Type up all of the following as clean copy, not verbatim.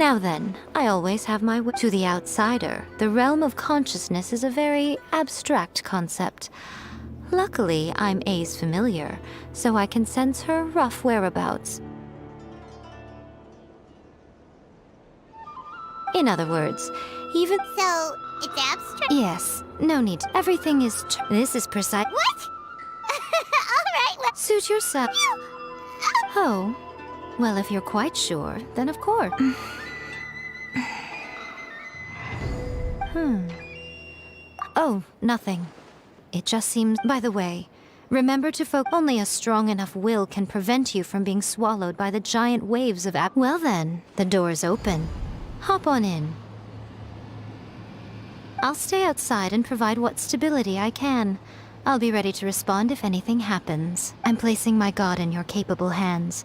Now then, I always have my way. To the outsider, the realm of consciousness is a very abstract concept. Luckily, I'm A's familiar, so I can sense her rough whereabouts. In other words, even— So, it's abstract? Yes, no need. Everything is this is precise. What? Alright, well— Suit yourself. Oh, well, if you're quite sure, then of course. Oh, nothing. It just seems— By the way, remember to focus. Only a strong enough will can prevent you from being swallowed by the giant waves of Well then, the door's open. Hop on in. I'll stay outside and provide what stability I can. I'll be ready to respond if anything happens. I'm placing my god in your capable hands.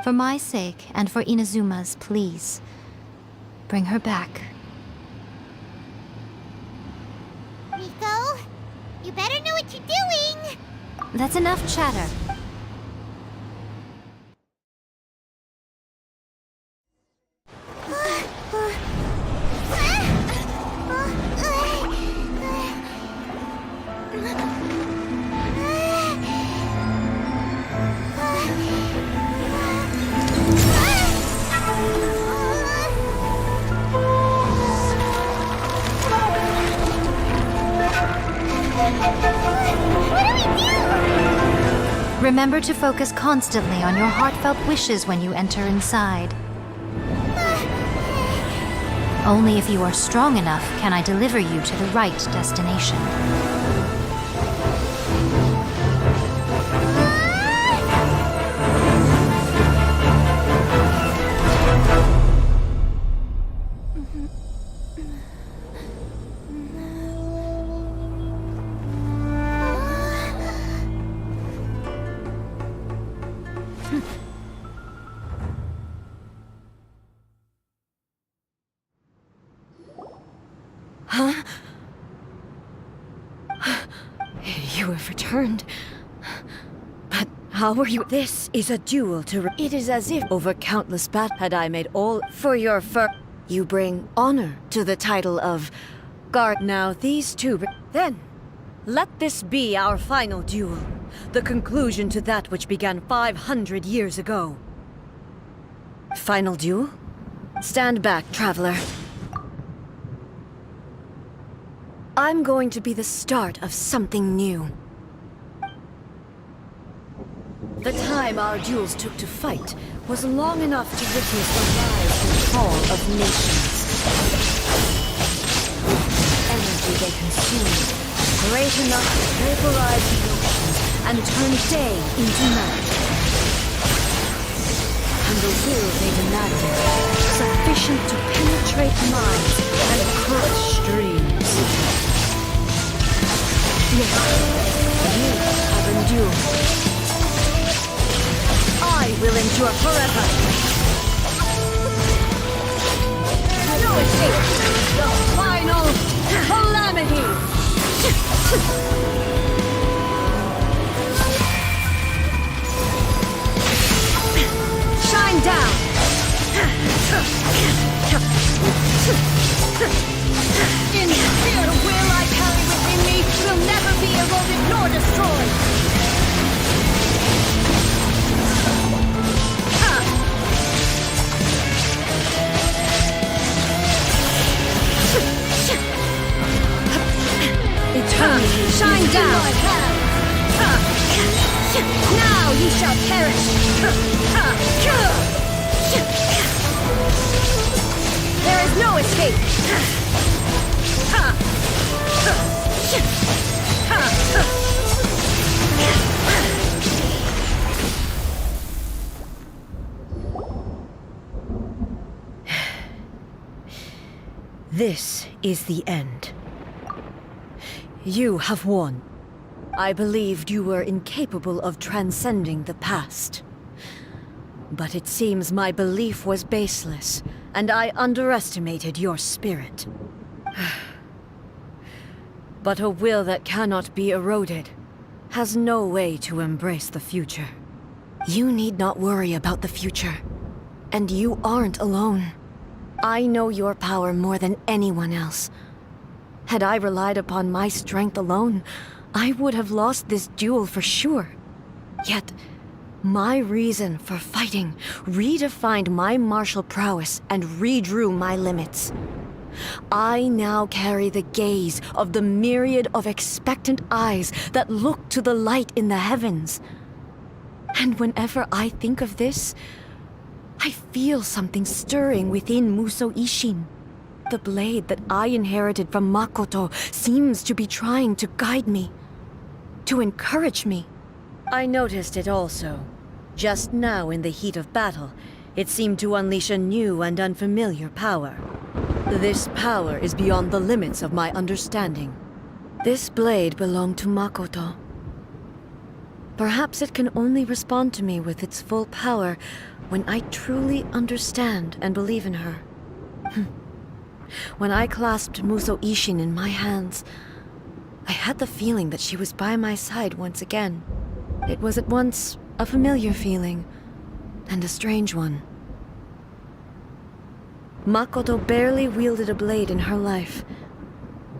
For my sake, and for Inazuma's, please, bring her back. Rico, you better know what you're doing! That's enough chatter. Remember to focus constantly on your heartfelt wishes when you enter inside. Only if you are strong enough can I deliver you to the right destination. Huh? You have returned. But how were you? This is a duel to It is as if over countless had I made all for your You bring honor to the title of guard. Now these two. Then, let this be our final duel. The conclusion to that which began 500 years ago. Final duel? Stand back, traveler. I'm going to be the start of something new. The time our duels took to fight was long enough to witness the rise and fall of nations. The energy they consumed, great enough to vaporize the oceans and turn day into night. And the will they demanded, sufficient to penetrate minds and crush streams. Yes, you have endured. I will endure forever. No escape. The final calamity. Shine down. In fear, the will I carry within me will never be eroded nor destroyed. Eternity, shine down. Now you shall perish. There is no escape. This is the end. You have won. I believed you were incapable of transcending the past. But it seems my belief was baseless, and I underestimated your spirit. But a will that cannot be eroded has no way to embrace the future. You need not worry about the future. And you aren't alone. I know your power more than anyone else. Had I relied upon my strength alone, I would have lost this duel for sure. Yet, my reason for fighting redefined my martial prowess and redrew my limits. I now carry the gaze of the myriad of expectant eyes that look to the light in the heavens. And whenever I think of this, I feel something stirring within Muso Ishin. The blade that I inherited from Makoto seems to be trying to guide me, to encourage me. I noticed it also. Just now in the heat of battle, it seemed to unleash a new and unfamiliar power. This power is beyond the limits of my understanding. This blade belonged to Makoto. Perhaps it can only respond to me with its full power when I truly understand and believe in her. When I clasped Muso Ishin in my hands, I had the feeling that she was by my side once again. It was at once a familiar feeling and a strange one. Makoto barely wielded a blade in her life,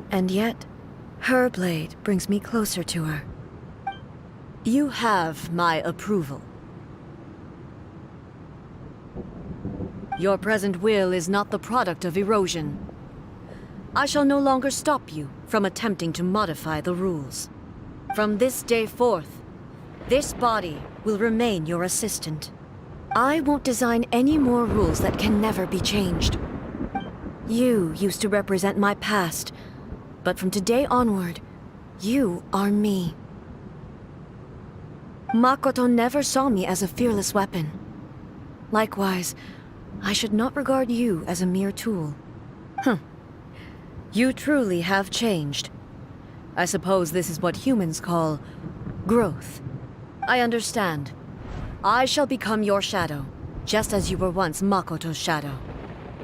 and yet her blade brings me closer to her. You have my approval. Your present will is not the product of erosion. I shall no longer stop you from attempting to modify the rules. From this day forth, this body will remain your assistant. I won't design any more rules that can never be changed. You used to represent my past, but from today onward, you are me. Makoto never saw me as a fearless weapon. Likewise, I should not regard you as a mere tool. You truly have changed. I suppose this is what humans call growth. I understand. I shall become your shadow, just as you were once Makoto's shadow.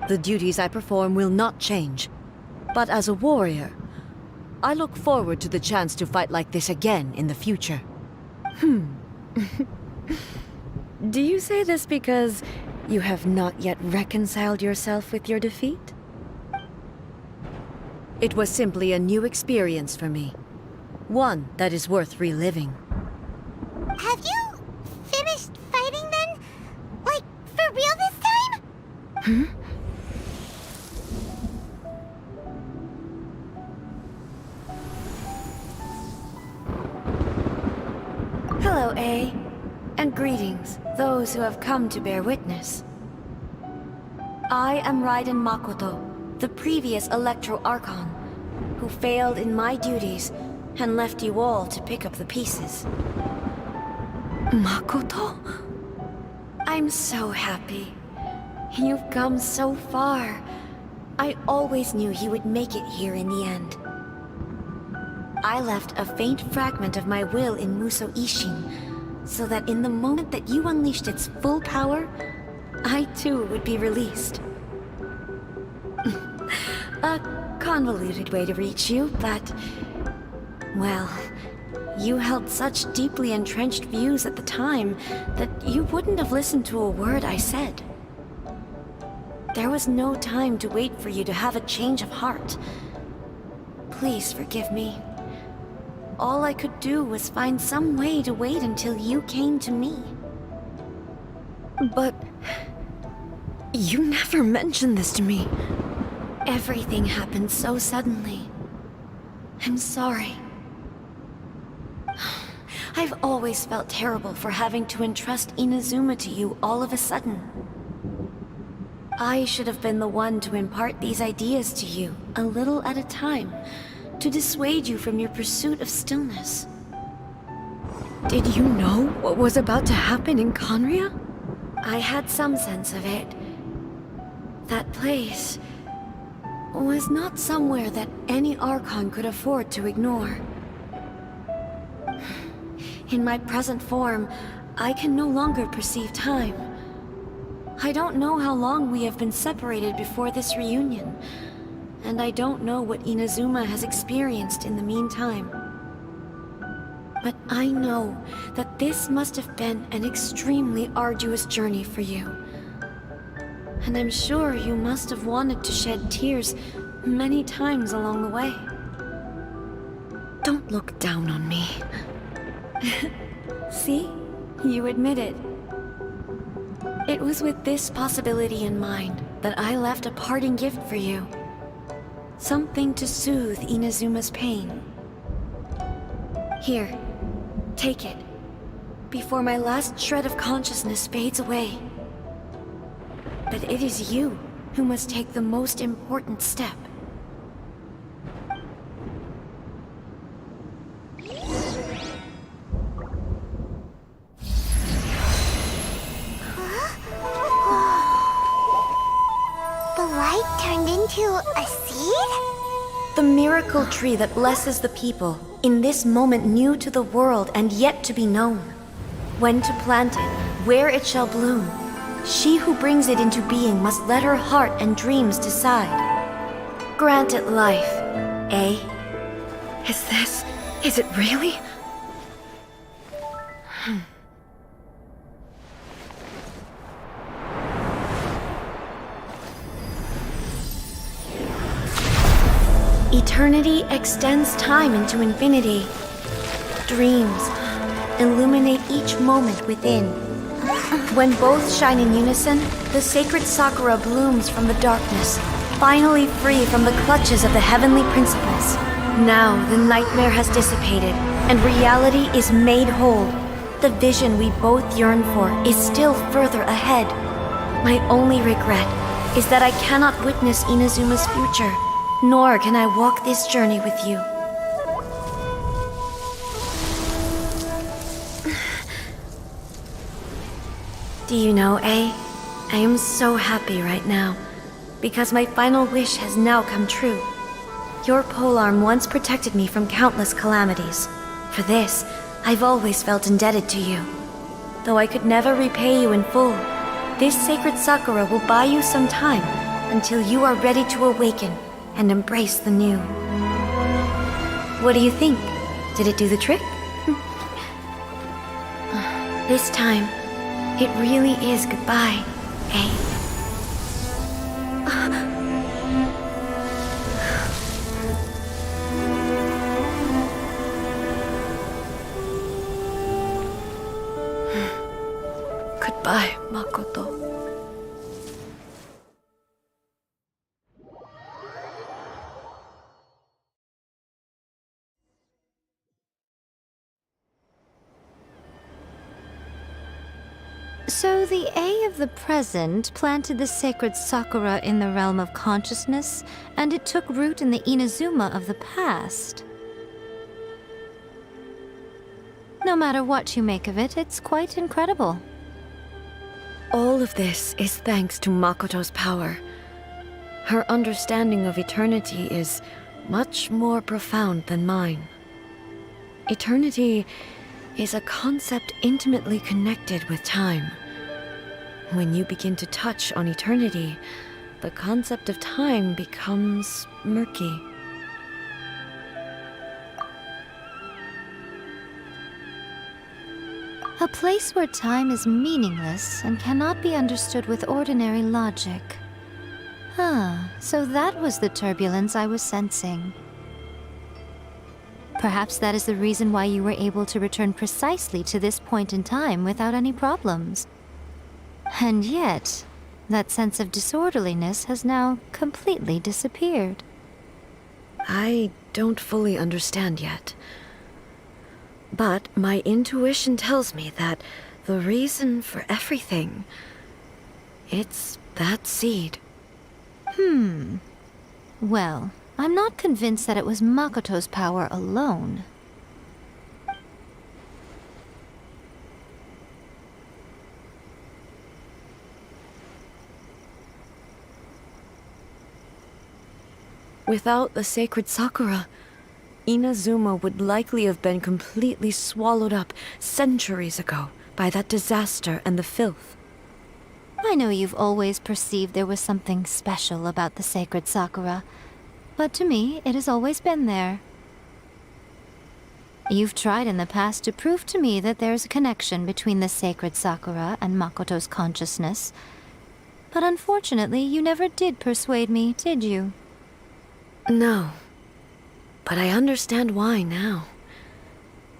The duties I perform will not change. But as a warrior, I look forward to the chance to fight like this again in the future. Do you say this because you have not yet reconciled yourself with your defeat? It was simply a new experience for me. One that is worth reliving. Have you finished fighting then? Like, for real this time? Hello, A. And greetings, those who have come to bear witness. I am Raiden Makoto, the previous Electro Archon, who failed in my duties and left you all to pick up the pieces. Makoto? I'm so happy. You've come so far. I always knew you would make it here in the end. I left a faint fragment of my will in Muso Ishin, so that in the moment that you unleashed its full power, I too would be released. A convoluted way to reach you, but... well, you held such deeply entrenched views at the time that you wouldn't have listened to a word I said. There was no time to wait for you to have a change of heart. Please forgive me. All I could do was find some way to wait until you came to me. But... you never mentioned this to me. Everything happened so suddenly. I'm sorry. I've always felt terrible for having to entrust Inazuma to you all of a sudden. I should have been the one to impart these ideas to you, a little at a time, to dissuade you from your pursuit of stillness. Did you know what was about to happen in Conria? I had some sense of it. That place was not somewhere that any Archon could afford to ignore. In my present form, I can no longer perceive time. I don't know how long we have been separated before this reunion, and I don't know what Inazuma has experienced in the meantime. But I know that this must have been an extremely arduous journey for you. And I'm sure you must have wanted to shed tears many times along the way. Don't look down on me. See? You admit it. It was with this possibility in mind that I left a parting gift for you. Something to soothe Inazuma's pain. Here, take it, before my last shred of consciousness fades away. But it is you who must take the most important step. The light turned into a seed? The miracle tree that blesses the people, in this moment new to the world and yet to be known. When to plant it, where it shall bloom. She who brings it into being must let her heart and dreams decide. Grant it life, eh? Is it really? Eternity extends time into infinity. Dreams illuminate each moment within. When both shine in unison, the sacred Sakura blooms from the darkness, finally free from the clutches of the heavenly principles. Now the nightmare has dissipated, and reality is made whole. The vision we both yearn for is still further ahead. My only regret is that I cannot witness Inazuma's future, nor can I walk this journey with you. Do you know, I am so happy right now, because my final wish has now come true. Your polearm once protected me from countless calamities. For this, I've always felt indebted to you. Though I could never repay you in full, this sacred Sakura will buy you some time until you are ready to awaken and embrace the new. What do you think? Did it do the trick? This time, it really is goodbye, eh? Goodbye, Makoto. So the A of the present planted the sacred Sakura in the realm of consciousness, and it took root in the Inazuma of the past. No matter what you make of it, it's quite incredible. All of this is thanks to Makoto's power. Her understanding of eternity is much more profound than mine. Eternity is a concept intimately connected with time. When you begin to touch on eternity, the concept of time becomes murky. A place where time is meaningless and cannot be understood with ordinary logic. So that was the turbulence I was sensing. Perhaps that is the reason why you were able to return precisely to this point in time without any problems. And yet, that sense of disorderliness has now completely disappeared. I don't fully understand yet. But my intuition tells me that the reason for everything, it's that seed. Well, I'm not convinced that it was Makoto's power alone. Without the sacred Sakura, Inazuma would likely have been completely swallowed up centuries ago by that disaster and the filth. I know you've always perceived there was something special about the sacred Sakura, but to me, it has always been there. You've tried in the past to prove to me that there's a connection between the sacred Sakura and Makoto's consciousness, but unfortunately, you never did persuade me, did you? No, but I understand why now.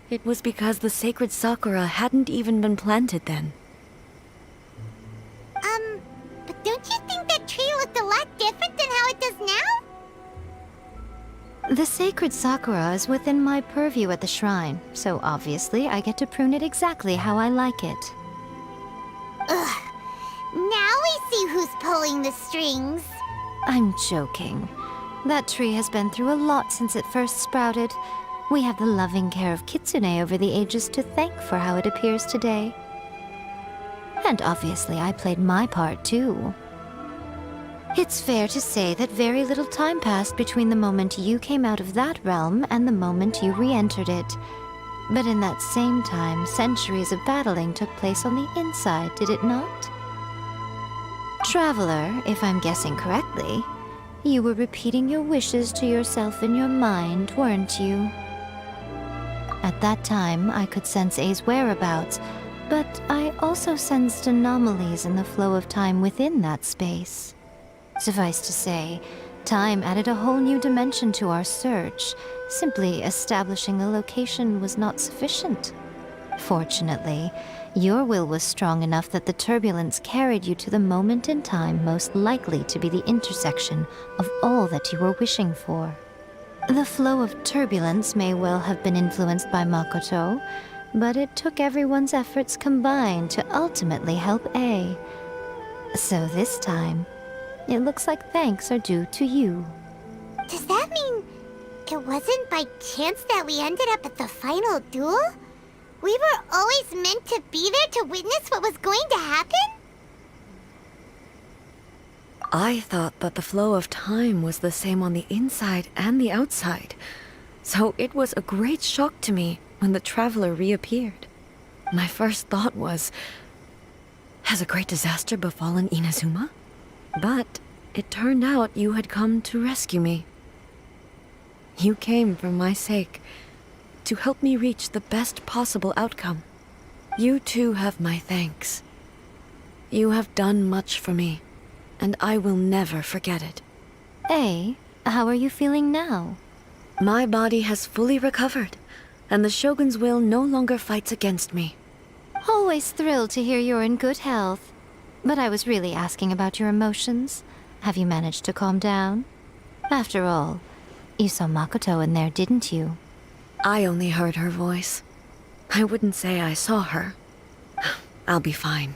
It was because the sacred Sakura hadn't even been planted then. But don't you think that tree looked a lot different than how it does now? The sacred Sakura is within my purview at the shrine, so obviously I get to prune it exactly how I like it. Ugh. Now we see who's pulling the strings. I'm joking. That tree has been through a lot since it first sprouted. We have the loving care of Kitsune over the ages to thank for how it appears today. And obviously I played my part too. It's fair to say that very little time passed between the moment you came out of that realm and the moment you re-entered it. But in that same time, centuries of battling took place on the inside, did it not? Traveler, if I'm guessing correctly, you were repeating your wishes to yourself in your mind, weren't you? At that time, I could sense A's whereabouts, but I also sensed anomalies in the flow of time within that space. Suffice to say, time added a whole new dimension to our search. Simply establishing a location was not sufficient. Fortunately, your will was strong enough that the turbulence carried you to the moment in time most likely to be the intersection of all that you were wishing for. The flow of turbulence may well have been influenced by Makoto, but it took everyone's efforts combined to ultimately help A. So this time, it looks like thanks are due to you. Does that mean it wasn't by chance that we ended up at the final duel? We were always meant to be there to witness what was going to happen? I thought that the flow of time was the same on the inside and the outside, so it was a great shock to me when the traveler reappeared. My first thought was, has a great disaster befallen Inazuma? But it turned out you had come to rescue me. You came for my sake, to help me reach the best possible outcome. You too have my thanks. You have done much for me, and I will never forget it. A, how are you feeling now? My body has fully recovered, and the Shogun's will no longer fights against me. Always thrilled to hear you're in good health. But I was really asking about your emotions. Have you managed to calm down? After all, you saw Makoto in there, didn't you? I only heard her voice. I wouldn't say I saw her. I'll be fine.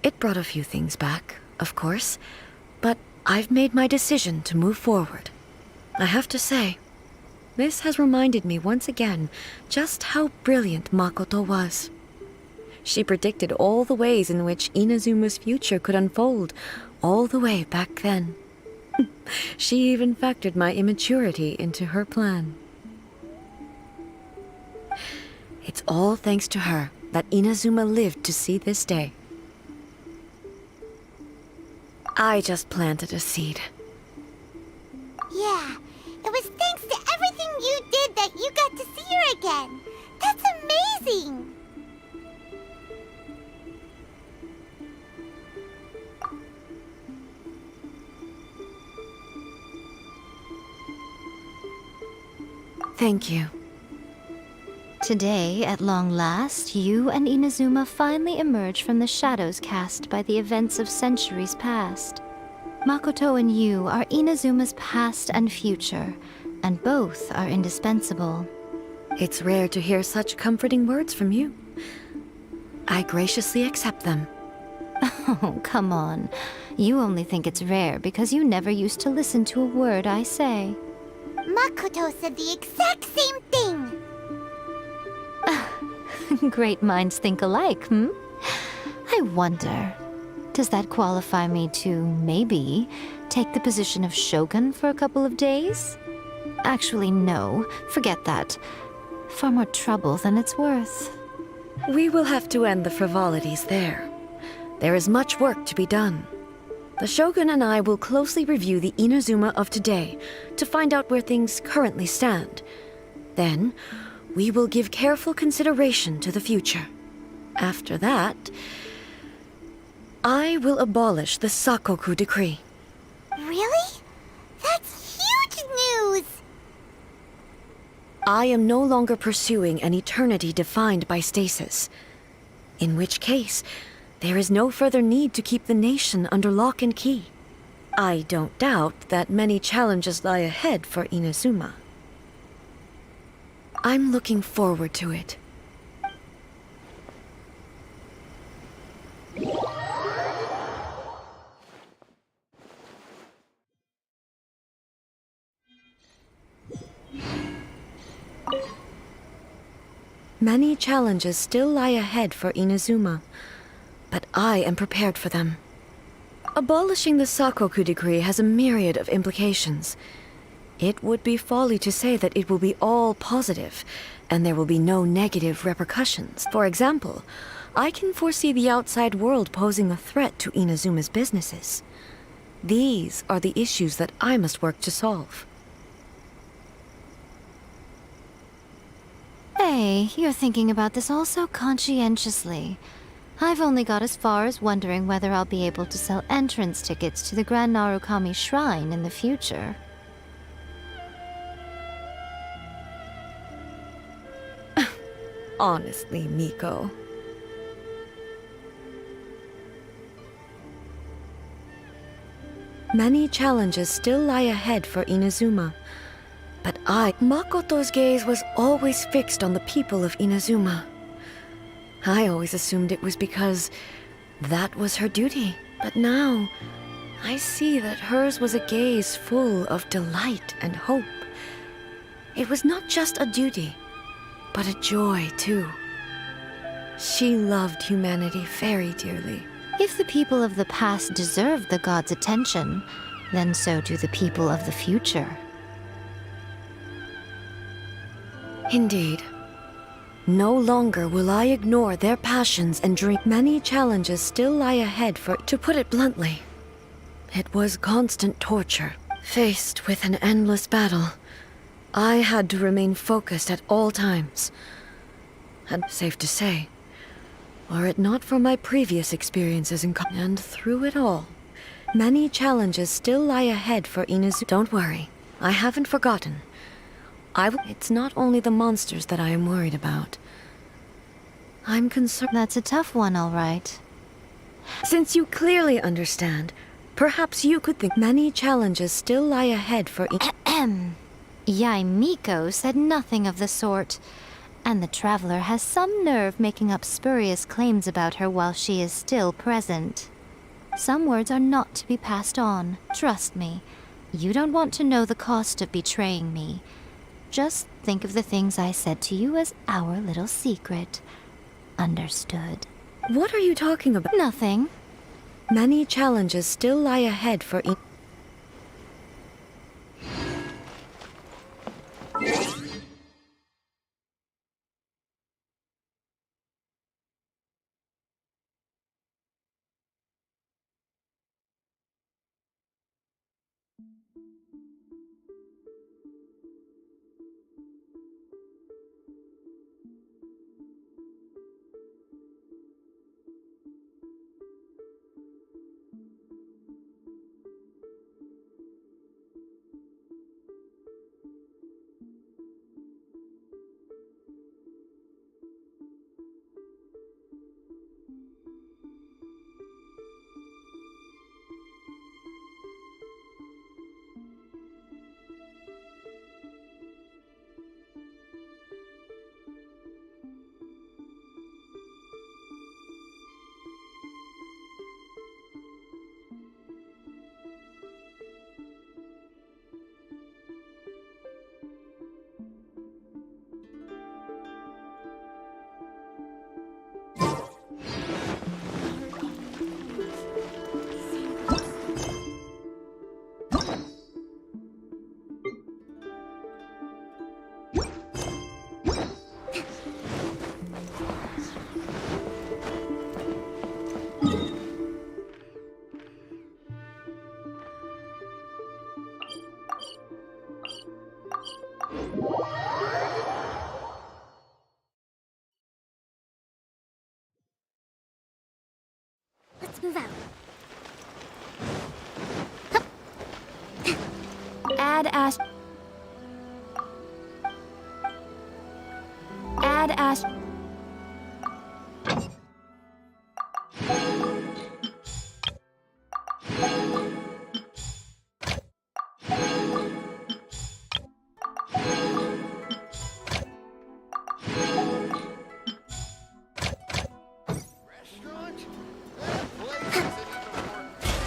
It brought a few things back, of course, but I've made my decision to move forward. I have to say, this has reminded me once again just how brilliant Makoto was. She predicted all the ways in which Inazuma's future could unfold, all the way back then. She even factored my immaturity into her plan. It's all thanks to her that Inazuma lived to see this day. I just planted a seed. Yeah, it was thanks to everything you did that you got to see her again. That's amazing! Thank you. Today, at long last, you and Inazuma finally emerge from the shadows cast by the events of centuries past. Makoto and you are Inazuma's past and future, and both are indispensable. It's rare to hear such comforting words from you. I graciously accept them. Oh, come on. You only think it's rare because you never used to listen to a word I say. Makoto said the exact same thing! Great minds think alike, hmm? I wonder, does that qualify me to, maybe, take the position of Shogun for a couple of days? Actually, no. Forget that. Far more trouble than it's worth. We will have to end the frivolities there. There is much work to be done. The Shogun and I will closely review the Inazuma of today to find out where things currently stand. Then, we will give careful consideration to the future. After that, I will abolish the Sakoku decree. Really? That's huge news! I am no longer pursuing an eternity defined by stasis. In which case, there is no further need to keep the nation under lock and key. I don't doubt that many challenges lie ahead for Inazuma. I'm looking forward to it. Many challenges still lie ahead for Inazuma, but I am prepared for them. Abolishing the Sakoku decree has a myriad of implications. It would be folly to say that it will be all positive, and there will be no negative repercussions. For example, I can foresee the outside world posing a threat to Inazuma's businesses. These are the issues that I must work to solve. Hey, you're thinking about this all so conscientiously. I've only got as far as wondering whether I'll be able to sell entrance tickets to the Grand Narukami Shrine in the future. Honestly, Miko. Many challenges still lie ahead for Inazuma. But Makoto's gaze was always fixed on the people of Inazuma. I always assumed it was because that was her duty. But now, I see that hers was a gaze full of delight and hope. It was not just a duty, but a joy, too. She loved humanity very dearly. If the people of the past deserve the god's attention, then so do the people of the future. Indeed. No longer will I ignore their passions and dream. Many challenges still lie ahead for, to put it bluntly, it was constant torture. Faced with an endless battle, I had to remain focused at all times. And safe to say, were it not for my previous experiences and through it all, many challenges still lie ahead for Inazu. Don't worry, I haven't forgotten. It's not only the monsters that I am worried about. I'm concerned. That's a tough one, all right. Since you clearly understand, perhaps you could think many challenges still lie ahead for Yai Miko said nothing of the sort. And the traveler has some nerve making up spurious claims about her while she is still present. Some words are not to be passed on. Trust me. You don't want to know the cost of betraying me. Just think of the things I said to you as our little secret. Understood? What are you talking about? Nothing. Many challenges still lie ahead for Let's move out. Add as. Add as. Restaurant? That place isn't even worth.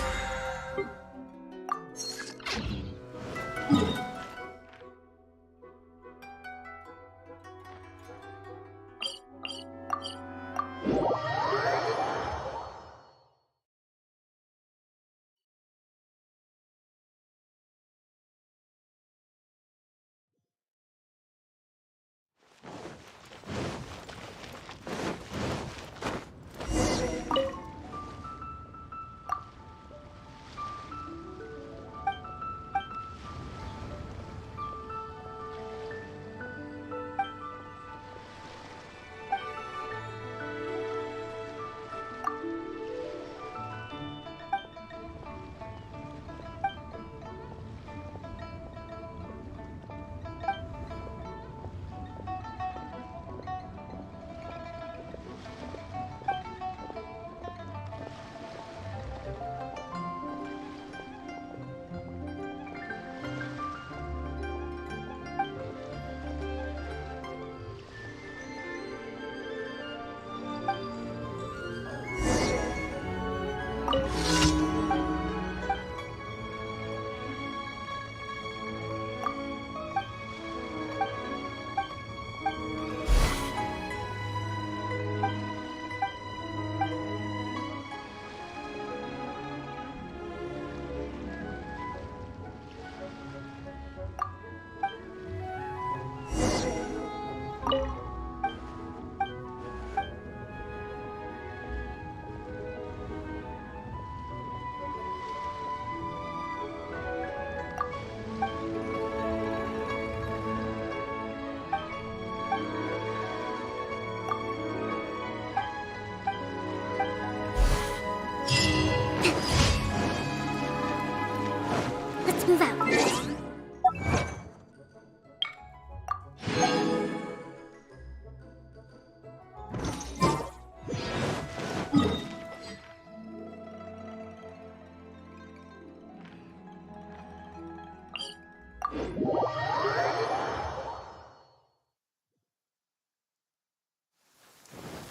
Let's move out.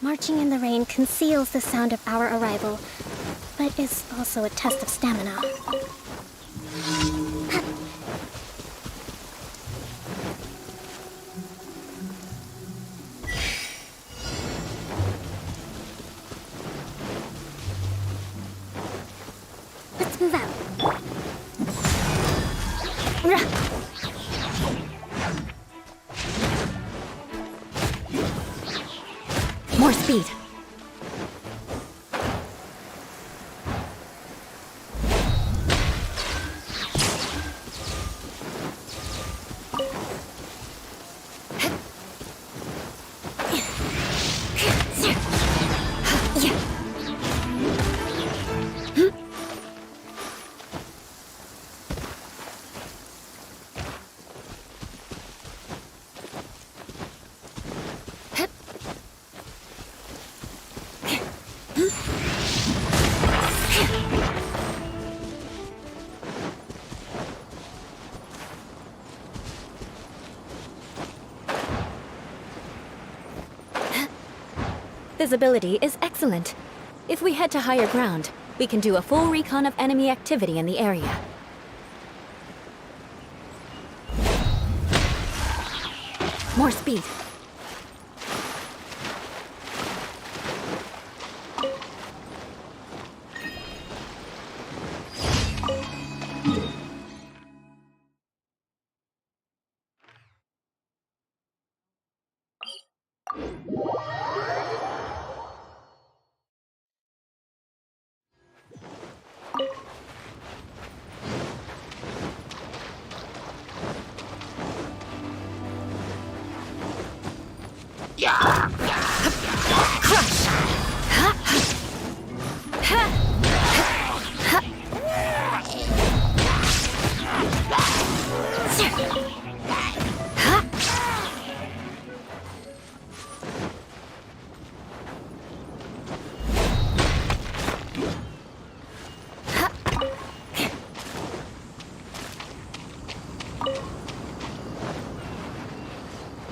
Marching in the rain conceals the sound of our arrival, but is also a test of stamina. Let's move out. More speed. Visibility is excellent. If we head to higher ground, we can do a full recon of enemy activity in the area. More speed. Crush!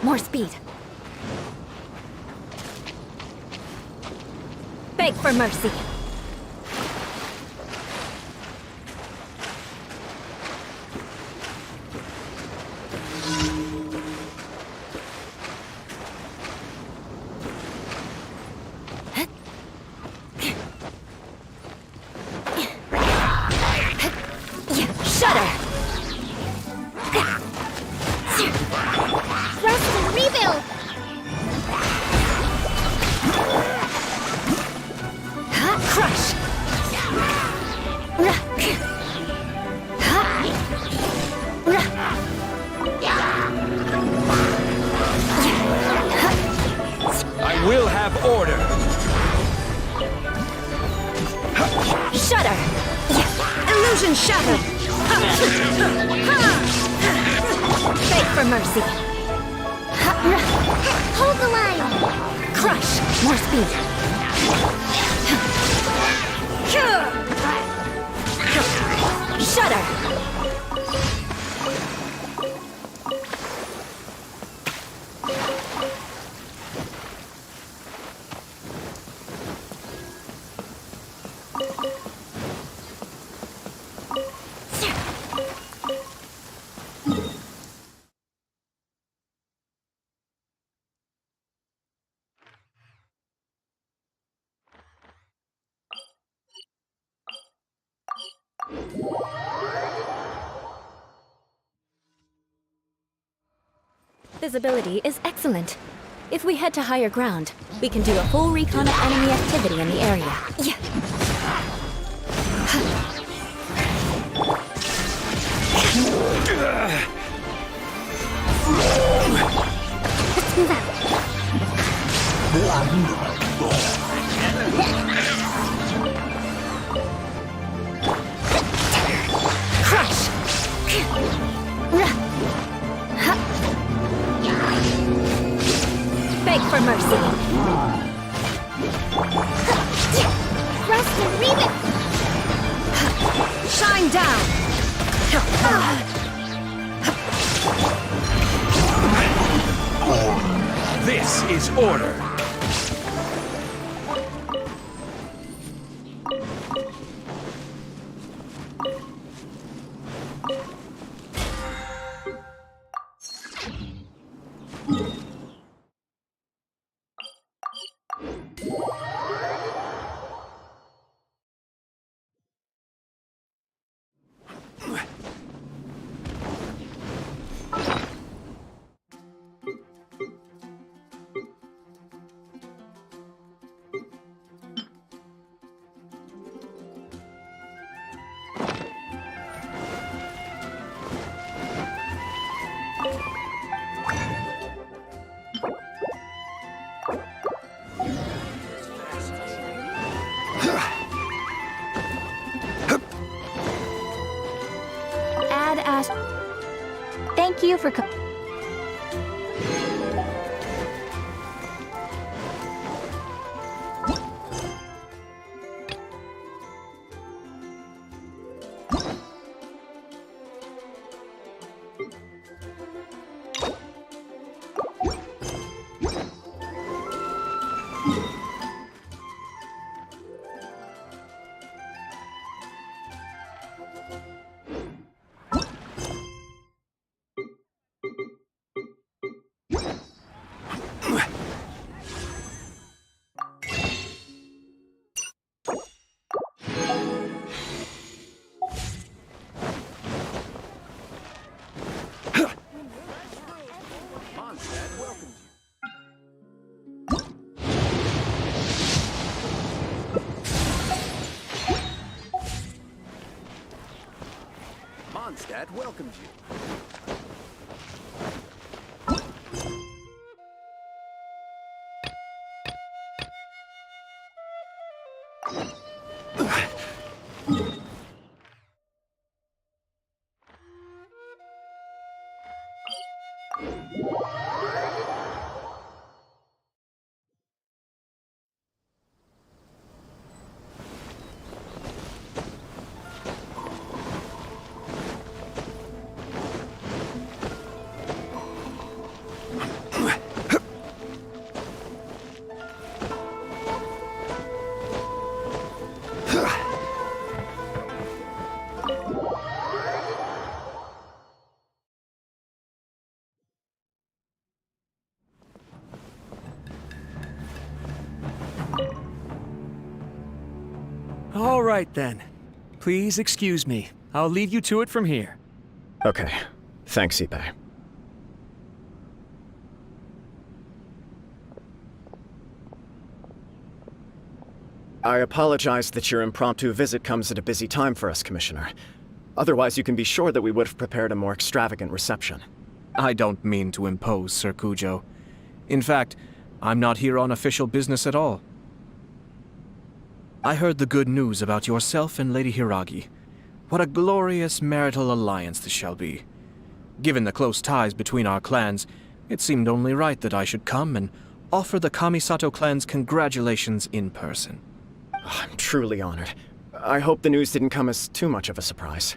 More speed. Beg for mercy. Shudder! Rest and rebuild! Crush! I will have order. Shudder! Illusion shattered! Beg for mercy! Hold the line! Crush! More speed! Shudder! Visibility is excellent. If we head to higher ground, we can do a full recon of enemy activity in the area. Yeah. Let's move out. Crush! Beg for mercy. Rest and rebuild! Shine down! This is order. Thank you for Mondstadt welcomes you. All right then. Please excuse me. I'll leave you to it from here. Okay. Thanks, Ippei. I apologize that your impromptu visit comes at a busy time for us, Commissioner. Otherwise, you can be sure that we would have prepared a more extravagant reception. I don't mean to impose, Sir Kujo. In fact, I'm not here on official business at all. I heard the good news about yourself and Lady Hiragi. What a glorious marital alliance this shall be. Given the close ties between our clans, it seemed only right that I should come and offer the Kamisato clan's congratulations in person. Oh, I'm truly honored. I hope the news didn't come as too much of a surprise.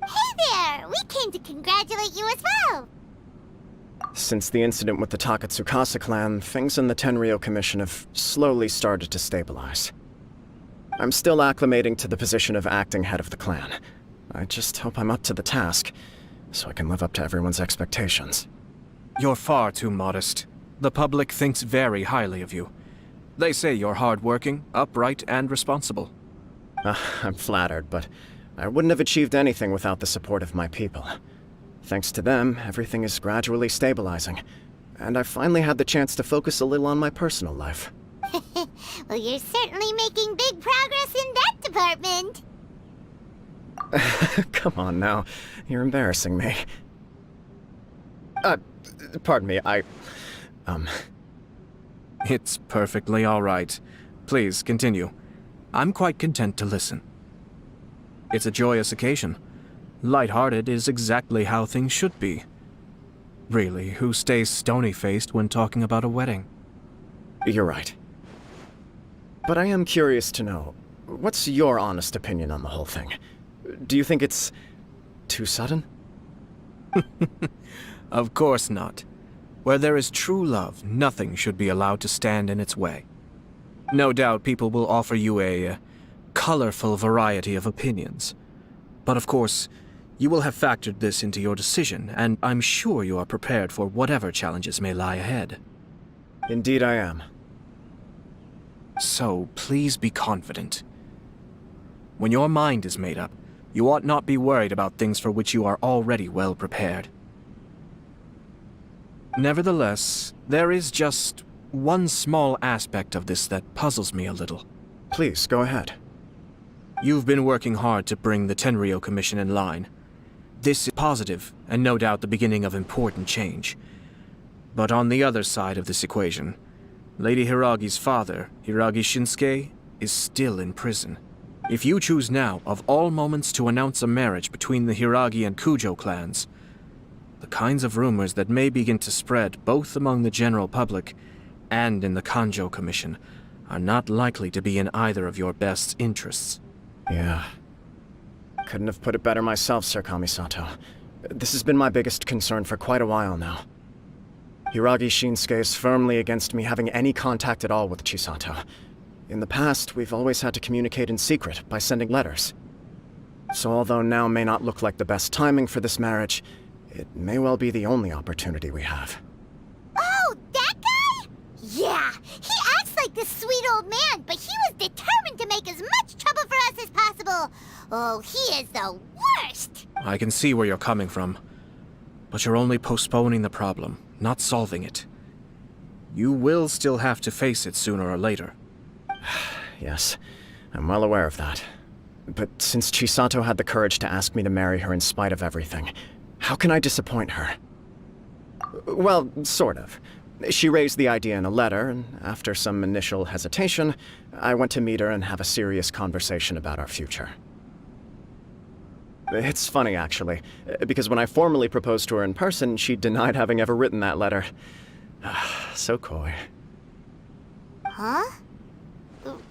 Hey there! We came to congratulate you as well! Since the incident with the Takatsukasa clan, things in the Tenryou Commission have slowly started to stabilize. I'm still acclimating to the position of acting head of the clan. I just hope I'm up to the task, so I can live up to everyone's expectations. You're far too modest. The public thinks very highly of you. They say you're hardworking, upright, and responsible. I'm flattered, but I wouldn't have achieved anything without the support of my people. Thanks to them, everything is gradually stabilizing, and I've finally had the chance to focus a little on my personal life. Well, you're certainly making big progress in that department. Come on now, you're embarrassing me. Pardon me, It's perfectly all right. Please, continue. I'm quite content to listen. It's a joyous occasion. Light-hearted is exactly how things should be. Really, who stays stony-faced when talking about a wedding? You're right. But I am curious to know, what's your honest opinion on the whole thing? Do you think it's too sudden? Of course not. Where there is true love, nothing should be allowed to stand in its way. No doubt people will offer you a colorful variety of opinions. But of course, you will have factored this into your decision, and I'm sure you are prepared for whatever challenges may lie ahead. Indeed I am. So, please be confident. When your mind is made up, you ought not be worried about things for which you are already well prepared. Nevertheless, there is just one small aspect of this that puzzles me a little. Please, go ahead. You've been working hard to bring the Tenryou Commission in line. This is positive, and no doubt the beginning of important change. But on the other side of this equation, Lady Hiragi's father, Hiragi Shinsuke, is still in prison. If you choose now, of all moments, to announce a marriage between the Hiragi and Kujo clans, the kinds of rumors that may begin to spread both among the general public and in the Kanjo Commission are not likely to be in either of your best interests. Yeah. Couldn't have put it better myself, Sir Kamisato. This has been my biggest concern for quite a while now. Hiragi Shinsuke is firmly against me having any contact at all with Chisato. In the past, we've always had to communicate in secret by sending letters. So although now may not look like the best timing for this marriage, it may well be the only opportunity we have. Oh, that guy? Yeah, he acts like this sweet old man, but he was determined to make as much trouble for us as possible. Oh, he is the worst! I can see where you're coming from, but you're only postponing the problem, not solving it. You will still have to face it sooner or later. Yes, I'm well aware of that. But since Chisato had the courage to ask me to marry her in spite of everything, how can I disappoint her? Well, sort of. She raised the idea in a letter, and after some initial hesitation, I went to meet her and have a serious conversation about our future. It's funny, actually, because when I formally proposed to her in person, she denied having ever written that letter. So coy. Huh?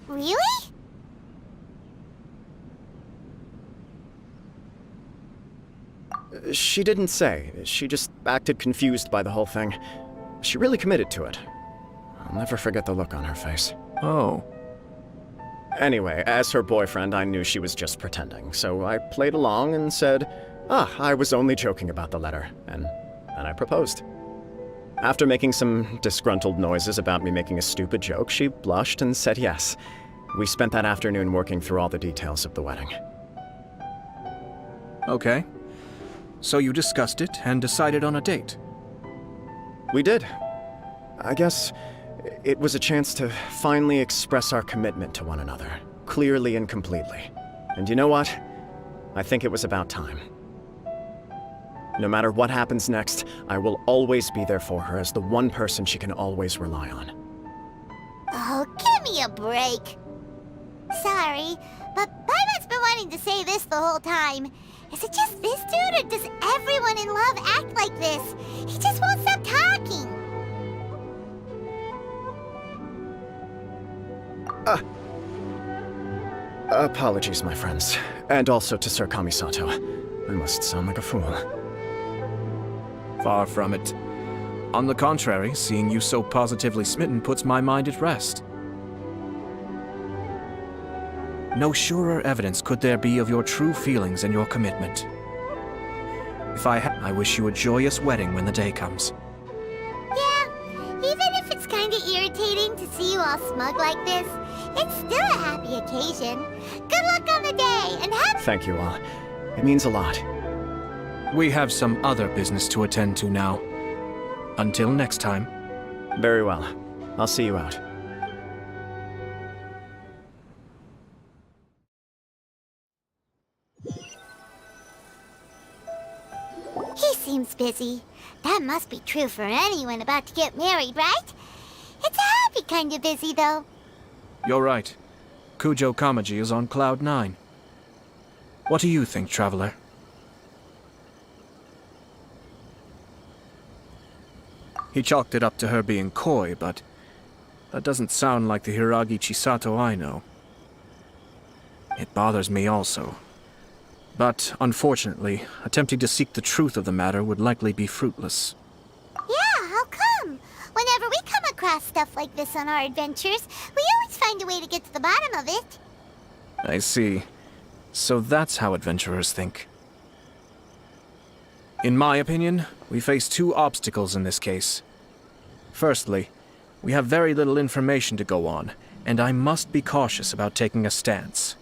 Really? She didn't say. She just acted confused by the whole thing. She really committed to it. I'll never forget the look on her face. Oh. Anyway, as her boyfriend, I knew she was just pretending, so I played along and said, I was only joking about the letter, and I proposed. After making some disgruntled noises about me making a stupid joke, she blushed and said yes. We spent that afternoon working through all the details of the wedding. Okay. So you discussed it and decided on a date? We did. I guess it was a chance to finally express our commitment to one another, clearly and completely. And you know what? I think it was about time. No matter what happens next, I will always be there for her as the one person she can always rely on. Oh, give me a break. Sorry, but Paimon's been wanting to say this the whole time. Is it just this dude, or does everyone in love act like this? He just won't stop talking. Apologies, my friends. And also to Sir Kamisato. I must sound like a fool. Far from it. On the contrary, seeing you so positively smitten puts my mind at rest. No surer evidence could there be of your true feelings and your commitment. If I wish you a joyous wedding when the day comes. Yeah, even if it's kinda irritating to see you all smug like this, it's still a happy occasion. Good luck on the day, and Thank you all. It means a lot. We have some other business to attend to now. Until next time. Very well. I'll see you out. He seems busy. That must be true for anyone about to get married, right? It's a happy kind of busy, though. You're right. Kujo Kamaji is on Cloud 9. What do you think, Traveler? He chalked it up to her being coy, but that doesn't sound like the Hiragi Chisato I know. It bothers me also. But, unfortunately, attempting to seek the truth of the matter would likely be fruitless. Yeah, how come? Whenever we come across stuff like this on our adventures, we always find a way to get to the bottom of it. I see. So that's how adventurers think. In my opinion, we face two obstacles in this case. Firstly, we have very little information to go on, and I must be cautious about taking a stance.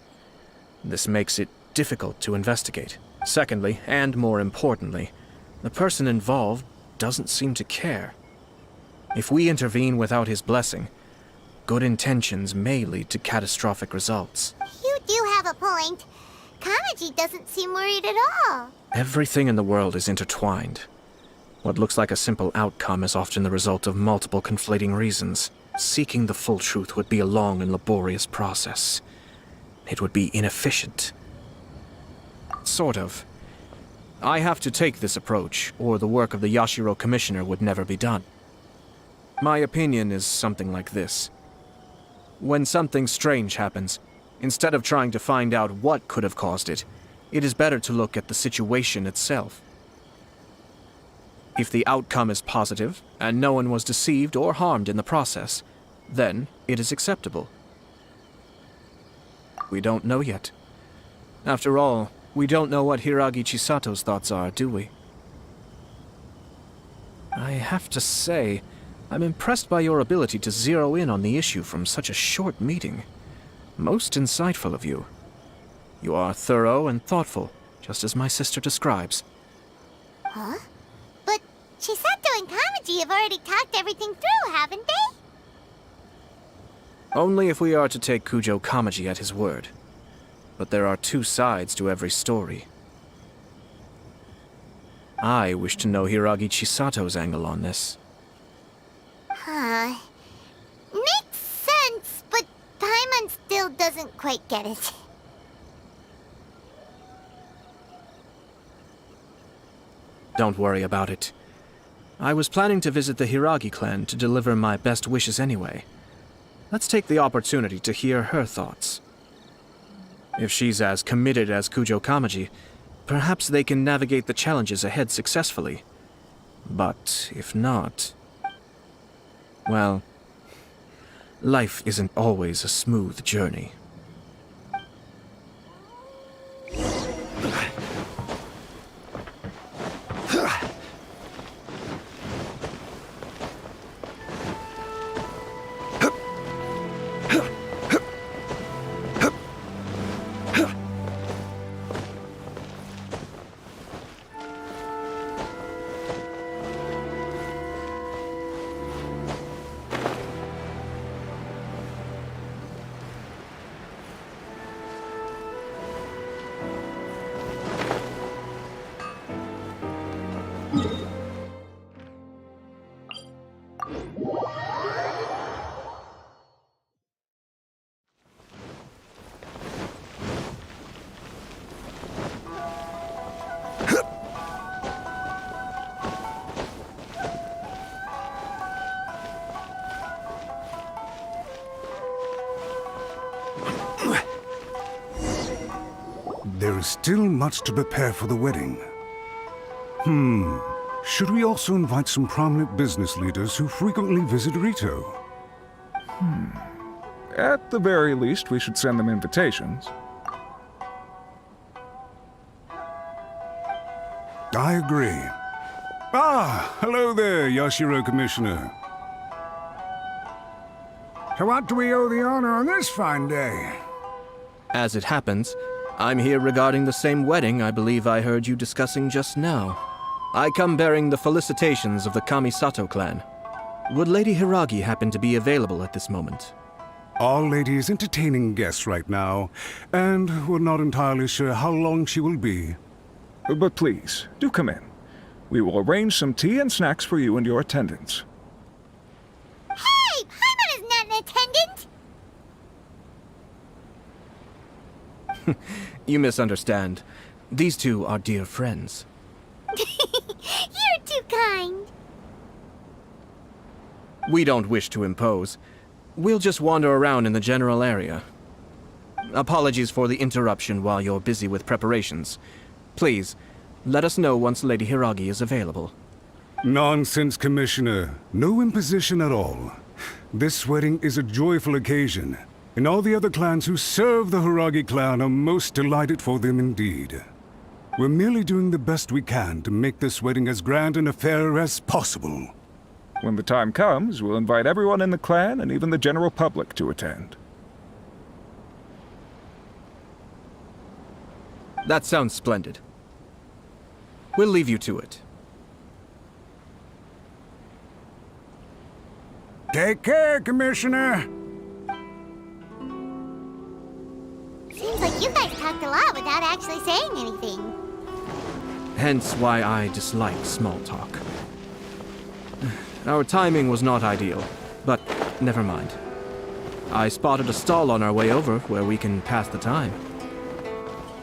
This makes it difficult to investigate. Secondly, and more importantly, the person involved doesn't seem to care. If we intervene without his blessing, good intentions may lead to catastrophic results. You do have a point. Kamaji doesn't seem worried at all. Everything in the world is intertwined. What looks like a simple outcome is often the result of multiple conflating reasons. Seeking the full truth would be a long and laborious process. It would be inefficient. Sort of. I have to take this approach, or the work of the Yashiro Commissioner would never be done. My opinion is something like this. When something strange happens, instead of trying to find out what could have caused it, it is better to look at the situation itself. If the outcome is positive, and no one was deceived or harmed in the process, then it is acceptable. We don't know yet. After all, we don't know what Hiragi Chisato's thoughts are, do we? I have to say, I'm impressed by your ability to zero in on the issue from such a short meeting. Most insightful of you. You are thorough and thoughtful, just as my sister describes. Huh? But Chisato and Kamaji have already talked everything through, haven't they? Only if we are to take Kujo Kamaji at his word. But there are two sides to every story. I wish to know Hiragi Chisato's angle on this. Huh. Makes sense, but Paimon still doesn't quite get it. Don't worry about it. I was planning to visit the Hiragi clan to deliver my best wishes anyway. Let's take the opportunity to hear her thoughts. If she's as committed as Kujo Kamaji, perhaps they can navigate the challenges ahead successfully. But if not... well, life isn't always a smooth journey. There is still much to prepare for the wedding. Should we also invite some prominent business leaders who frequently visit Rito? At the very least, we should send them invitations. I agree. Ah, hello there, Yashiro Commissioner. To what do we owe the honor on this fine day? As it happens, I'm here regarding the same wedding I believe I heard you discussing just now. I come bearing the felicitations of the Kamisato clan. Would Lady Hiragi happen to be available at this moment? Our lady is entertaining guests right now, and we're not entirely sure how long she will be. But please, do come in. We will arrange some tea and snacks for you and your attendants. Hey! Paimon is not an attendant! You misunderstand. These two are dear friends. You're too kind. We don't wish to impose. We'll just wander around in the general area. Apologies for the interruption while you're busy with preparations. Please, let us know once Lady Hiragi is available. Nonsense, Commissioner. No imposition at all. This wedding is a joyful occasion, and all the other clans who serve the Hiragi clan are most delighted for them indeed. We're merely doing the best we can to make this wedding as grand an affair as possible. When the time comes, we'll invite everyone in the clan and even the general public to attend. That sounds splendid. We'll leave you to it. Take care, Commissioner. Seems like you guys talked a lot without actually saying anything. Hence why I dislike small talk. Our timing was not ideal, but never mind. I spotted a stall on our way over where we can pass the time.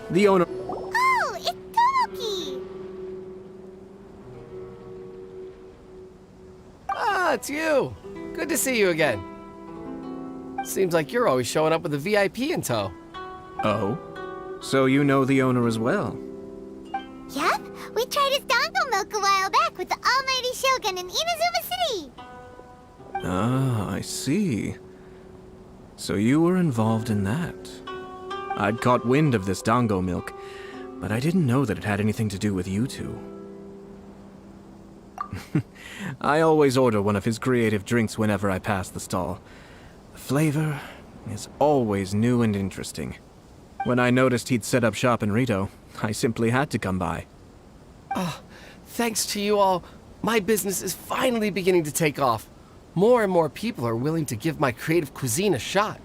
The owner... Oh, it's Tomoki! Ah, it's you! Good to see you again. Seems like you're always showing up with a VIP in tow. Oh? So you know the owner as well? Yep, we tried his dango milk a while back with the almighty Shogun in Inazuma City. Ah, I see. So you were involved in that. I'd caught wind of this dango milk, but I didn't know that it had anything to do with you two. I always order one of his creative drinks whenever I pass the stall. The flavor is always new and interesting. When I noticed he'd set up shop in Rito, I simply had to come by. Oh, thanks to you all, my business is finally beginning to take off. More and more people are willing to give my creative cuisine a shot.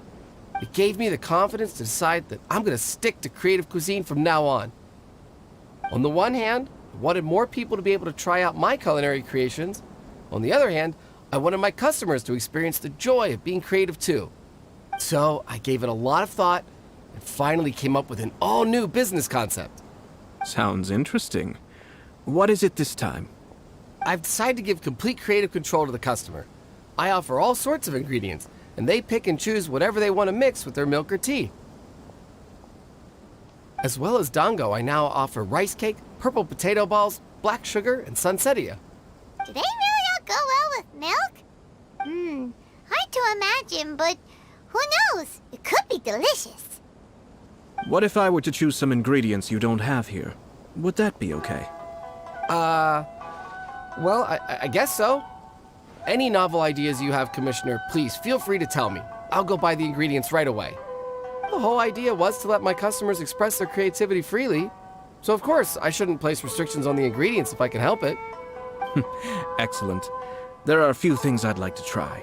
It gave me the confidence to decide that I'm going to stick to creative cuisine from now on. On the one hand, I wanted more people to be able to try out my culinary creations. On the other hand, I wanted my customers to experience the joy of being creative too. So I gave it a lot of thought and finally came up with an all-new business concept. Sounds interesting. What is it this time? I've decided to give complete creative control to the customer. I offer all sorts of ingredients, and they pick and choose whatever they want to mix with their milk or tea. As well as Dango, I now offer rice cake, purple potato balls, black sugar, and sunsettia. Do they really all go well with milk? Hard to imagine, but who knows? It could be delicious. What if I were to choose some ingredients you don't have here? Would that be okay? Well, I guess so. Any novel ideas you have, Commissioner, please feel free to tell me. I'll go buy the ingredients right away. The whole idea was to let my customers express their creativity freely. So of course, I shouldn't place restrictions on the ingredients if I can help it. Excellent. There are a few things I'd like to try.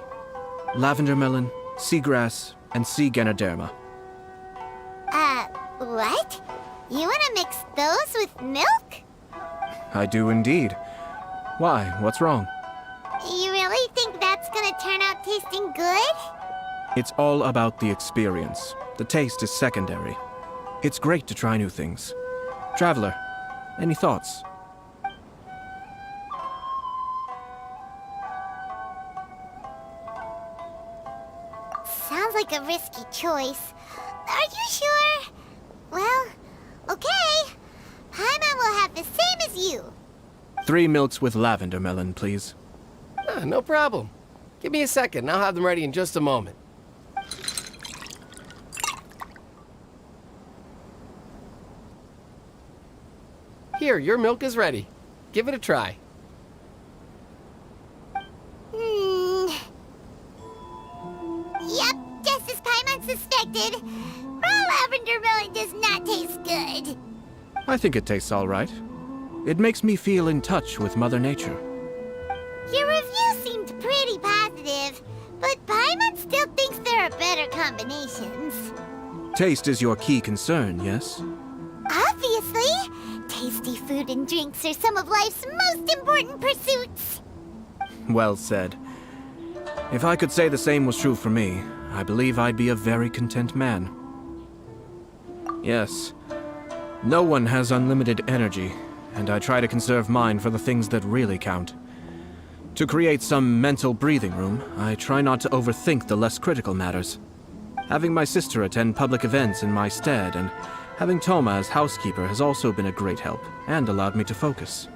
Lavender melon, seagrass, and sea ganoderma. What? You wanna mix those with milk? I do indeed. Why? What's wrong? You really think that's gonna turn out tasting good? It's all about the experience. The taste is secondary. It's great to try new things. Traveler, any thoughts? Sounds like a risky choice. Are you sure? Well, okay. Paimon will have the same as you. 3 milks with lavender melon, please. No problem. Give me a second, and I'll have them ready in just a moment. Here, your milk is ready. Give it a try. Yep, just as Paimon suspected. Raw lavender melon does not taste good. I think it tastes all right. It makes me feel in touch with Mother Nature. Your review seemed pretty positive, but Paimon still thinks there are better combinations. Taste is your key concern, yes? Obviously! Tasty food and drinks are some of life's most important pursuits. Well said. If I could say the same was true for me, I believe I'd be a very content man. Yes. No one has unlimited energy, and I try to conserve mine for the things that really count. To create some mental breathing room, I try not to overthink the less critical matters. Having my sister attend public events in my stead and having Toma as housekeeper has also been a great help and allowed me to focus.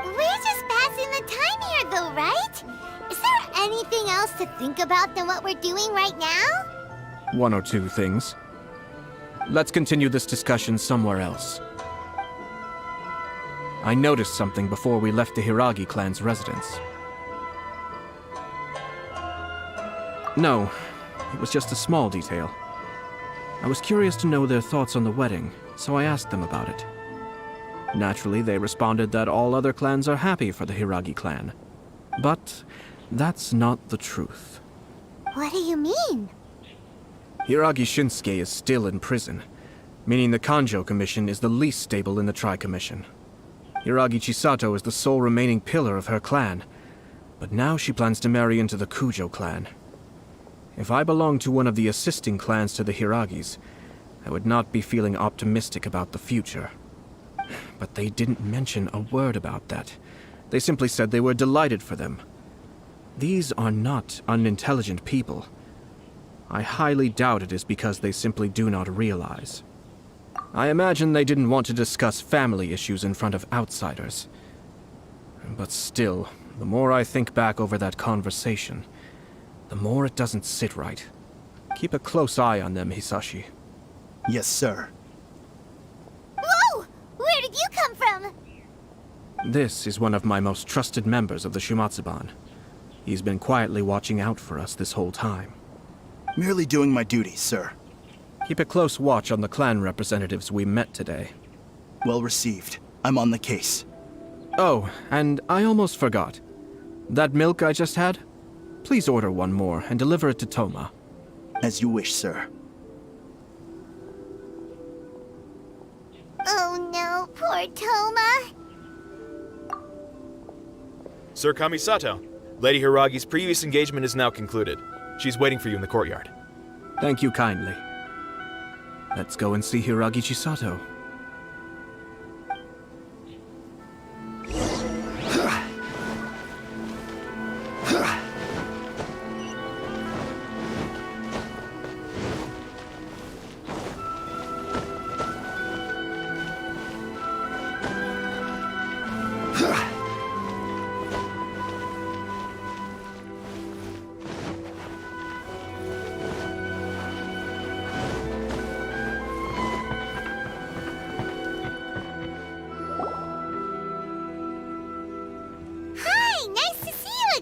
We're just passing the time here though, right? Is there anything else to think about than what we're doing right now? 1 or 2 things. Let's continue this discussion somewhere else. I noticed something before we left the Hiragi clan's residence. No, it was just a small detail. I was curious to know their thoughts on the wedding, so I asked them about it. Naturally, they responded that all other clans are happy for the Hiragi clan. But that's not the truth. What do you mean? Hiragi Shinsuke is still in prison, meaning the Kanjo Commission is the least stable in the Tri-Commission. Hiragi Chisato is the sole remaining pillar of her clan, but now she plans to marry into the Kujo clan. If I belonged to one of the assisting clans to the Hiragis, I would not be feeling optimistic about the future. But they didn't mention a word about that. They simply said they were delighted for them. These are not unintelligent people. I highly doubt it is because they simply do not realize. I imagine they didn't want to discuss family issues in front of outsiders. But still, the more I think back over that conversation, the more it doesn't sit right. Keep a close eye on them, Hisashi. Yes, sir. Whoa! Where did you come from? This is one of my most trusted members of the Shumatsuban. He's been quietly watching out for us this whole time. Merely doing my duty, sir. Keep a close watch on the clan representatives we met today. Well received. I'm on the case. Oh, and I almost forgot. That milk I just had? Please order one more and deliver it to Toma. As you wish, sir. Oh no, poor Toma. Sir Kamisato, Lady Hiragi's previous engagement is now concluded. She's waiting for you in the courtyard. Thank you kindly. Let's go and see Hiragi Chisato.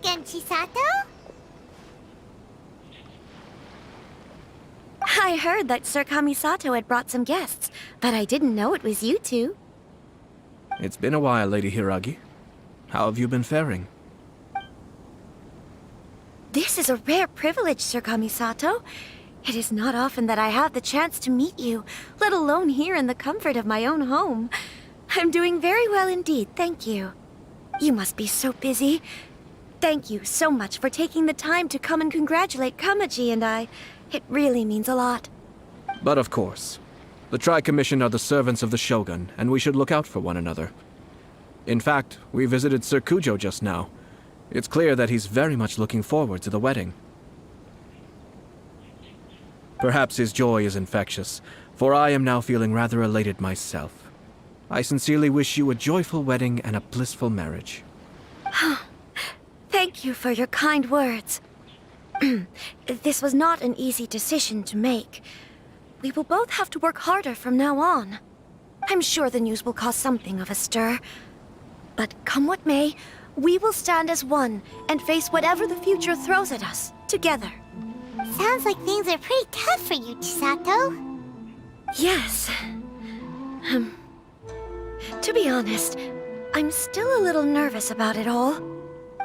again, Chisato? I heard that Sir Kamisato had brought some guests, but I didn't know it was you two. It's been a while, Lady Hiragi. How have you been faring? This is a rare privilege, Sir Kamisato. It is not often that I have the chance to meet you, let alone here in the comfort of my own home. I'm doing very well indeed, thank you. You must be so busy. Thank you so much for taking the time to come and congratulate Kamaji and I. It really means a lot. But of course. The Tri-Commission are the servants of the Shogun, and we should look out for one another. In fact, we visited Sir Kujo just now. It's clear that he's very much looking forward to the wedding. Perhaps his joy is infectious, for I am now feeling rather elated myself. I sincerely wish you a joyful wedding and a blissful marriage. Thank you for your kind words. This was not an easy decision to make. We will both have to work harder from now on. I'm sure the news will cause something of a stir. But come what may, we will stand as one and face whatever the future throws at us, together. Sounds like things are pretty tough for you, Chisato. Yes. To be honest, I'm still a little nervous about it all.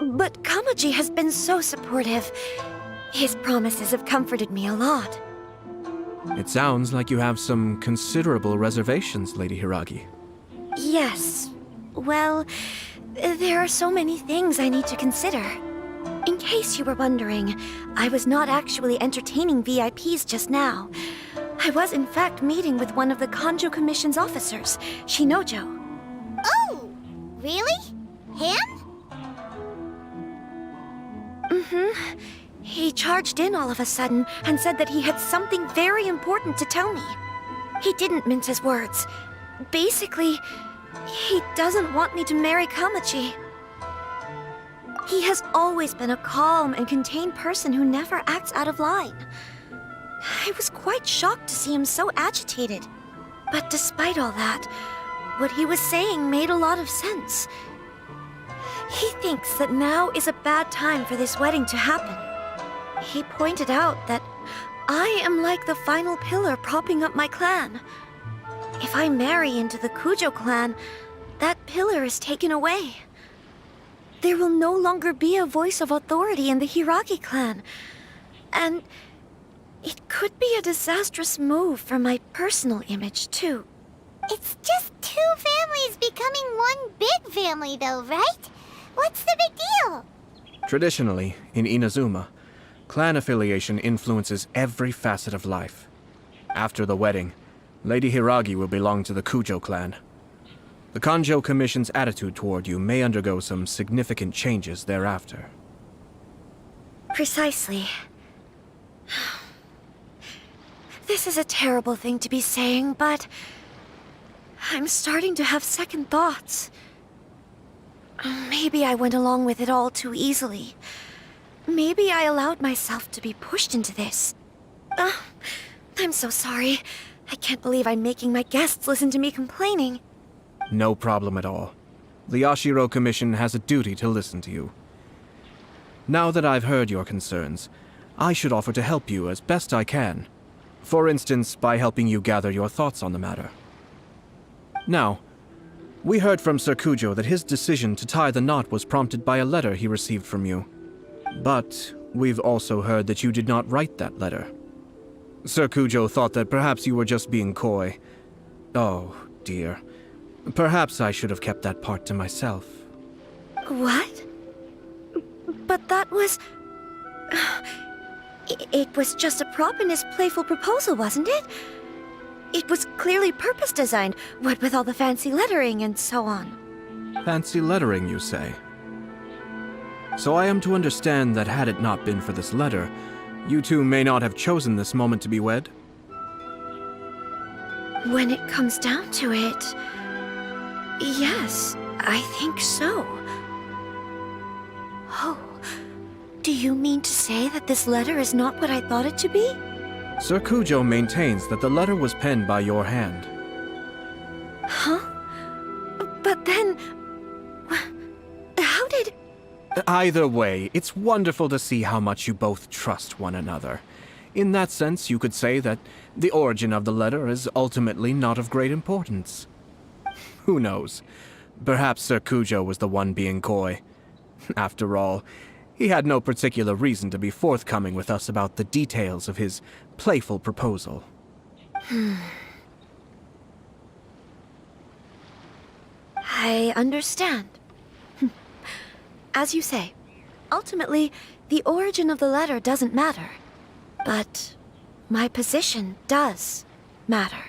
But Kamaji has been so supportive. His promises have comforted me a lot. It sounds like you have some considerable reservations, Lady Hiragi. Yes. Well, there are so many things I need to consider. In case you were wondering, I was not actually entertaining VIPs just now. I was in fact meeting with one of the Kanjo Commission's officers, Shinojo. Oh, really? Him? Mm-hmm. He charged in all of a sudden and said that he had something very important to tell me. He didn't mince his words. Basically, he doesn't want me to marry Kamaji. He has always been a calm and contained person who never acts out of line. I was quite shocked to see him so agitated. But despite all that, what he was saying made a lot of sense. He thinks that now is a bad time for this wedding to happen. He pointed out that I am like the final pillar propping up my clan. If I marry into the Kujo clan, that pillar is taken away. There will no longer be a voice of authority in the Hiragi clan. And it could be a disastrous move for my personal image, too. It's just two families becoming one big family, though, right? What's the big deal? Traditionally, in Inazuma, clan affiliation influences every facet of life. After the wedding, Lady Hiragi will belong to the Kujo clan. The Kanjo Commission's attitude toward you may undergo some significant changes thereafter. Precisely. This is a terrible thing to be saying, but I'm starting to have second thoughts. Maybe I went along with it all too easily. Maybe I allowed myself to be pushed into this. I'm so sorry. I can't believe I'm making my guests listen to me complaining. No problem at all. The Yashiro Commission has a duty to listen to you. Now that I've heard your concerns, I should offer to help you as best I can. For instance, by helping you gather your thoughts on the matter. Now, we heard from Sir Kujo that his decision to tie the knot was prompted by a letter he received from you. But we've also heard that you did not write that letter. Sir Kujo thought that perhaps you were just being coy. Oh, dear. Perhaps I should have kept that part to myself. What? But that was... It was just a prop in his playful proposal, wasn't it? It was clearly purpose-designed, what with all the fancy lettering and so on. Fancy lettering, you say? So I am to understand that had it not been for this letter, you two may not have chosen this moment to be wed? When it comes down to it... yes, I think so. Oh, do you mean to say that this letter is not what I thought it to be? Sir Kujo maintains that the letter was penned by your hand. Huh? But then... how did... Either way, it's wonderful to see how much you both trust one another. In that sense, you could say that the origin of the letter is ultimately not of great importance. Who knows? Perhaps Sir Kujo was the one being coy. After all, he had no particular reason to be forthcoming with us about the details of his playful proposal. I understand. As you say, ultimately, the origin of the letter doesn't matter. But my position does matter.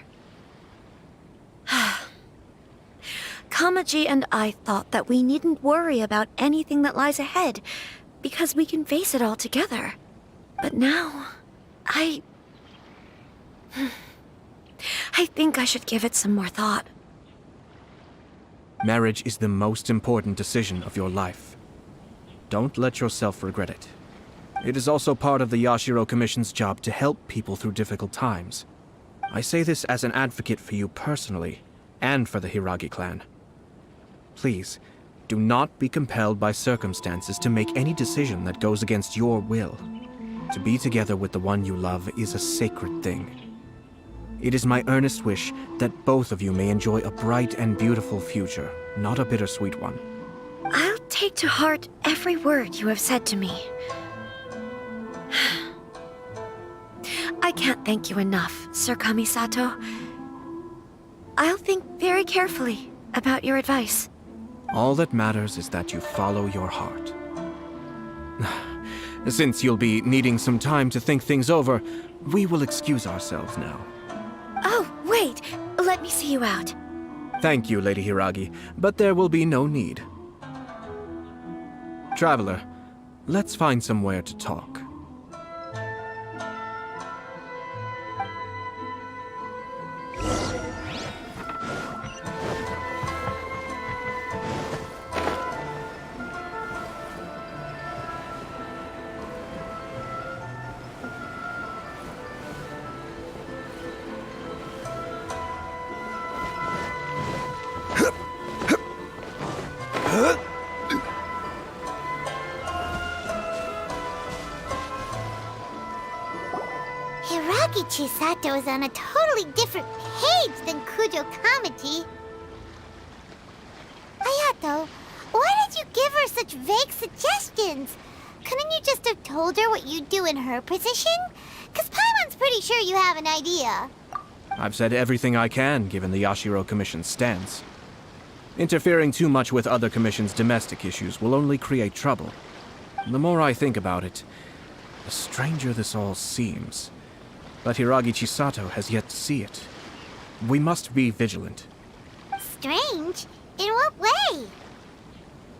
Kamaji and I thought that we needn't worry about anything that lies ahead, because we can face it all together. But now, I think I should give it some more thought. Marriage is the most important decision of your life. Don't let yourself regret it. It is also part of the Yashiro Commission's job to help people through difficult times. I say this as an advocate for you personally, and for the Hiragi clan. Please, do not be compelled by circumstances to make any decision that goes against your will. To be together with the one you love is a sacred thing. It is my earnest wish that both of you may enjoy a bright and beautiful future, not a bittersweet one. I'll take to heart every word you have said to me. I can't thank you enough, Sir Kamisato. I'll think very carefully about your advice. All that matters is that you follow your heart. Since you'll be needing some time to think things over, we will excuse ourselves now. Oh, wait! Let me see you out. Thank you, Lady Hiragi, but there will be no need. Traveler, let's find somewhere to talk. Hiragi Chisato is on a totally different page than Kujo Kamaji. Ayato, why did you give her such vague suggestions? Couldn't you just have told her what you'd do in her position? 'Cause Paimon's pretty sure you have an idea. I've said everything I can, given the Yashiro Commission's stance. Interfering too much with other commissions' domestic issues will only create trouble. The more I think about it, the stranger this all seems. But Hiragi Chisato has yet to see it. We must be vigilant. Strange? In what way?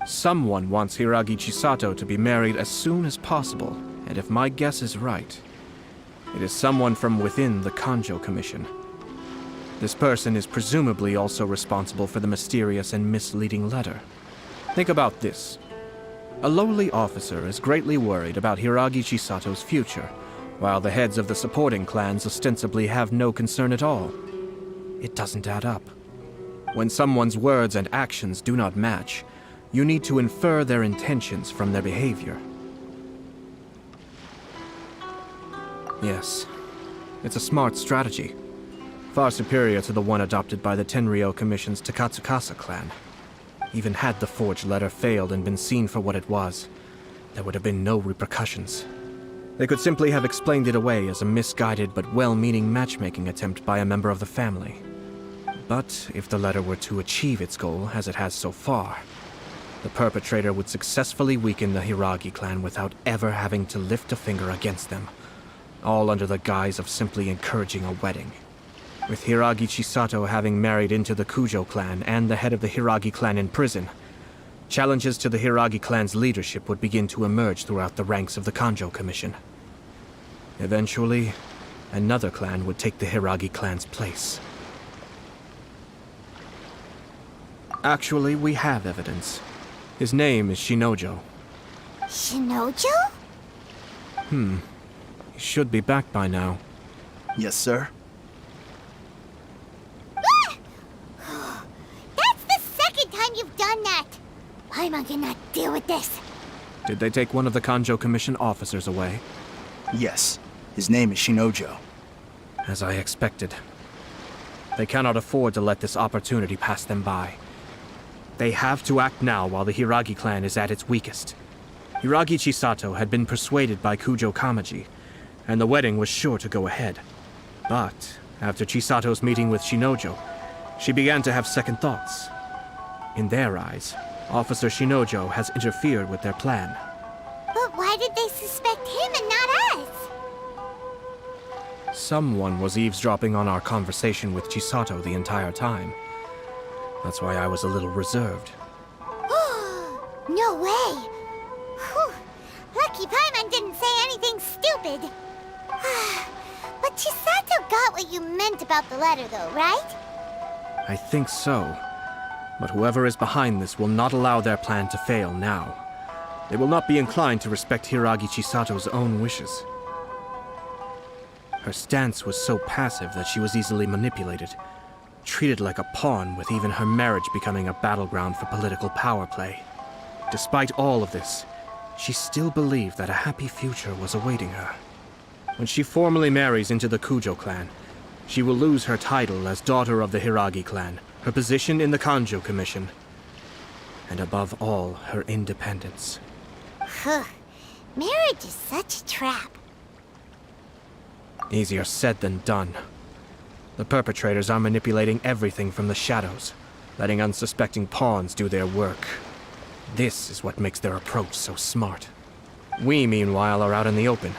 Someone wants Hiragi Chisato to be married as soon as possible, and if my guess is right, it is someone from within the Kanjo Commission. This person is presumably also responsible for the mysterious and misleading letter. Think about this. A lowly officer is greatly worried about Hiragi Chisato's future, while the heads of the supporting clans ostensibly have no concern at all. It doesn't add up. When someone's words and actions do not match, you need to infer their intentions from their behavior. Yes, it's a smart strategy. Far superior to the one adopted by the Tenryou Commission's Takatsukasa clan. Even had the forged letter failed and been seen for what it was, there would have been no repercussions. They could simply have explained it away as a misguided but well-meaning matchmaking attempt by a member of the family. But if the letter were to achieve its goal, as it has so far, the perpetrator would successfully weaken the Hiragi clan without ever having to lift a finger against them, all under the guise of simply encouraging a wedding. With Hiragi Chisato having married into the Kujo clan and the head of the Hiragi clan in prison, challenges to the Hiragi clan's leadership would begin to emerge throughout the ranks of the Kanjo Commission. Eventually, another clan would take the Hiragi clan's place. Actually, we have evidence. His name is Shinojo. Shinojo? He should be back by now. Yes, sir. That's the second time you've done that! Paimon cannot deal with this. Did they take one of the Kanjo Commission officers away? Yes. His name is Shinojo. As I expected. They cannot afford to let this opportunity pass them by. They have to act now while the Hiragi clan is at its weakest. Hiragi Chisato had been persuaded by Kujo Kamaji, and the wedding was sure to go ahead. But after Chisato's meeting with Shinojo, she began to have second thoughts. In their eyes, Officer Shinojo has interfered with their plan. But why did they suspect him and not us? Someone was eavesdropping on our conversation with Chisato the entire time. That's why I was a little reserved. No way! Whew. Lucky Paimon didn't say anything stupid. But Chisato got what you meant about the letter though, right? I think so. But whoever is behind this will not allow their plan to fail now. They will not be inclined to respect Hiragi Chisato's own wishes. Her stance was so passive that she was easily manipulated, treated like a pawn, with even her marriage becoming a battleground for political power play. Despite all of this, she still believed that a happy future was awaiting her. When she formally marries into the Kujo clan, she will lose her title as daughter of the Hiragi clan, her position in the Kanjo Commission, and above all, her independence. Marriage is such a trap. Easier said than done. The perpetrators are manipulating everything from the shadows, letting unsuspecting pawns do their work. This is what makes their approach so smart. We, meanwhile, are out in the open.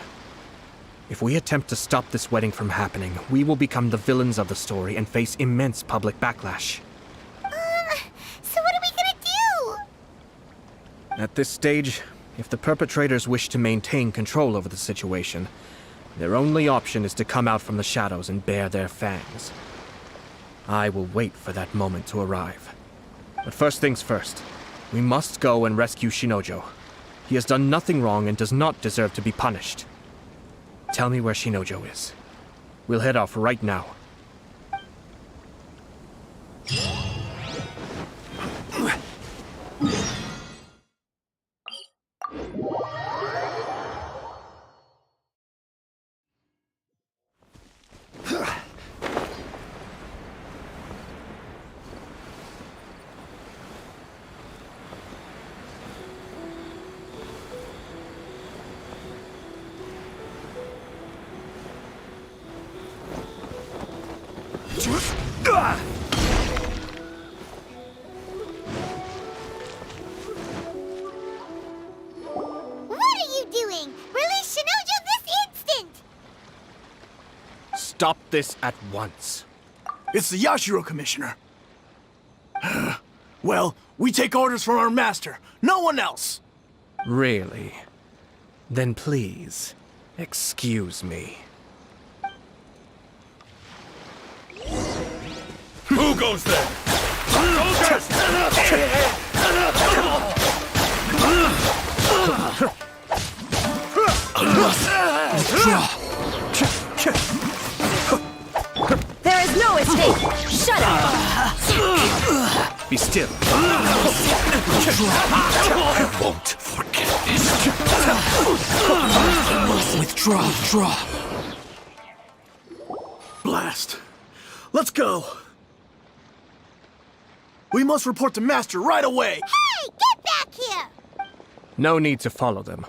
If we attempt to stop this wedding from happening, we will become the villains of the story and face immense public backlash. So what are we gonna do? At this stage, if the perpetrators wish to maintain control over the situation, their only option is to come out from the shadows and bare their fangs. I will wait for that moment to arrive. But first things first, we must go and rescue Shinojo. He has done nothing wrong and does not deserve to be punished. Tell me where Shinojo is. We'll head off right now. What are you doing? Release Shinojo this instant! Stop this at once. It's the Yashiro Commissioner. Well, we take orders from our master, no one else. Really? Then please, excuse me. Who goes there? There is no escape! Shut up! Be still. I won't forget this. Withdraw. Blast. Let's go. We must report to Master right away. Hey, get back here! No need to follow them.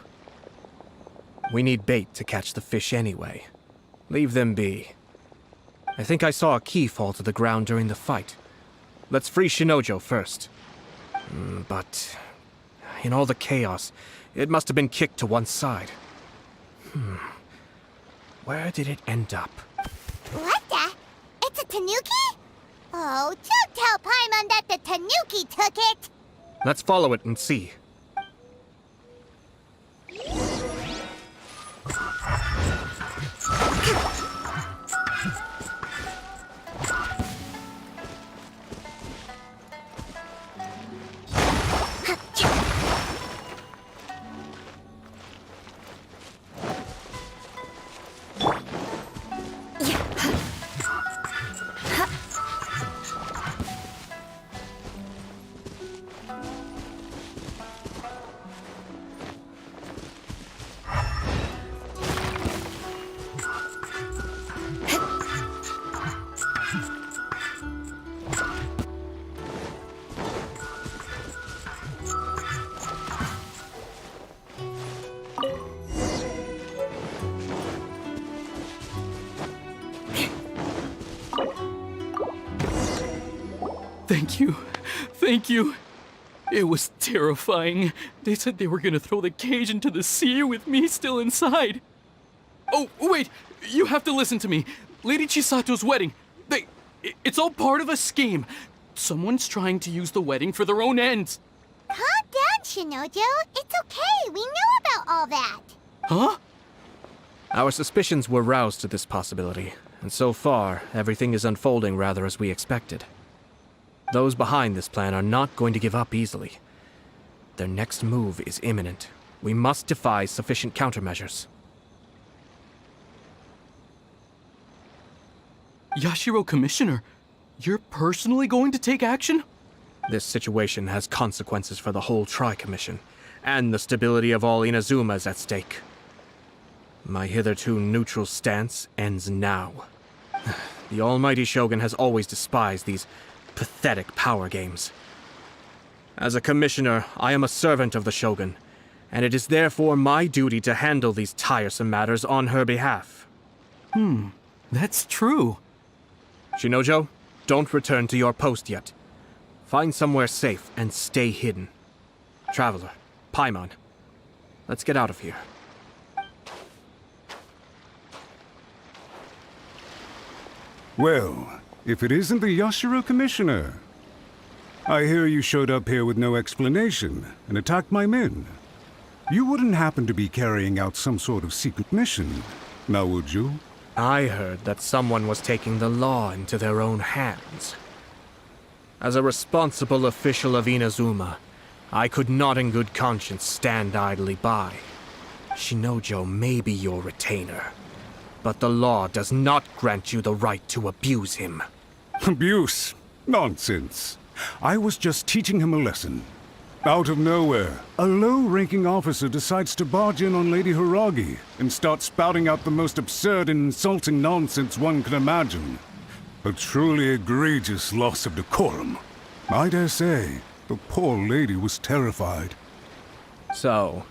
We need bait to catch the fish anyway. Leave them be. I think I saw a key fall to the ground during the fight. Let's free Shinojo first. But in all the chaos, it must have been kicked to one side. Where did it end up? What the? It's a tanuki? Oh, don't tell Paimon that the tanuki took it! Let's follow it and see. Thank you. Thank you. It was terrifying. They said they were gonna throw the cage into the sea with me still inside. Oh, wait! You have to listen to me. Lady Chisato's wedding. It's all part of a scheme. Someone's trying to use the wedding for their own ends. Calm down, Shinojo. It's okay. We know about all that. Huh? Our suspicions were roused to this possibility, and so far, everything is unfolding rather as we expected. Those behind this plan are not going to give up easily. Their next move is imminent. We must devise sufficient countermeasures. Yashiro Commissioner, you're personally going to take action? This situation has consequences for the whole Tri-Commission, and the stability of all Inazuma is at stake. My hitherto neutral stance ends now. The almighty Shogun has always despised these pathetic power games. As a commissioner, I am a servant of the Shogun, and it is therefore my duty to handle these tiresome matters on her behalf. That's true. Shinojo, don't return to your post yet. Find somewhere safe and stay hidden. Traveler, Paimon, let's get out of here. Well, if it isn't the Yashiro Commissioner. I hear you showed up here with no explanation and attacked my men. You wouldn't happen to be carrying out some sort of secret mission, now would you? I heard that someone was taking the law into their own hands. As a responsible official of Inazuma, I could not in good conscience stand idly by. Shinojo may be your retainer, but the law does not grant you the right to abuse him. Abuse? Nonsense. I was just teaching him a lesson. Out of nowhere, a low-ranking officer decides to barge in on Lady Hiragi and start spouting out the most absurd and insulting nonsense one can imagine. A truly egregious loss of decorum. I dare say, the poor lady was terrified. So,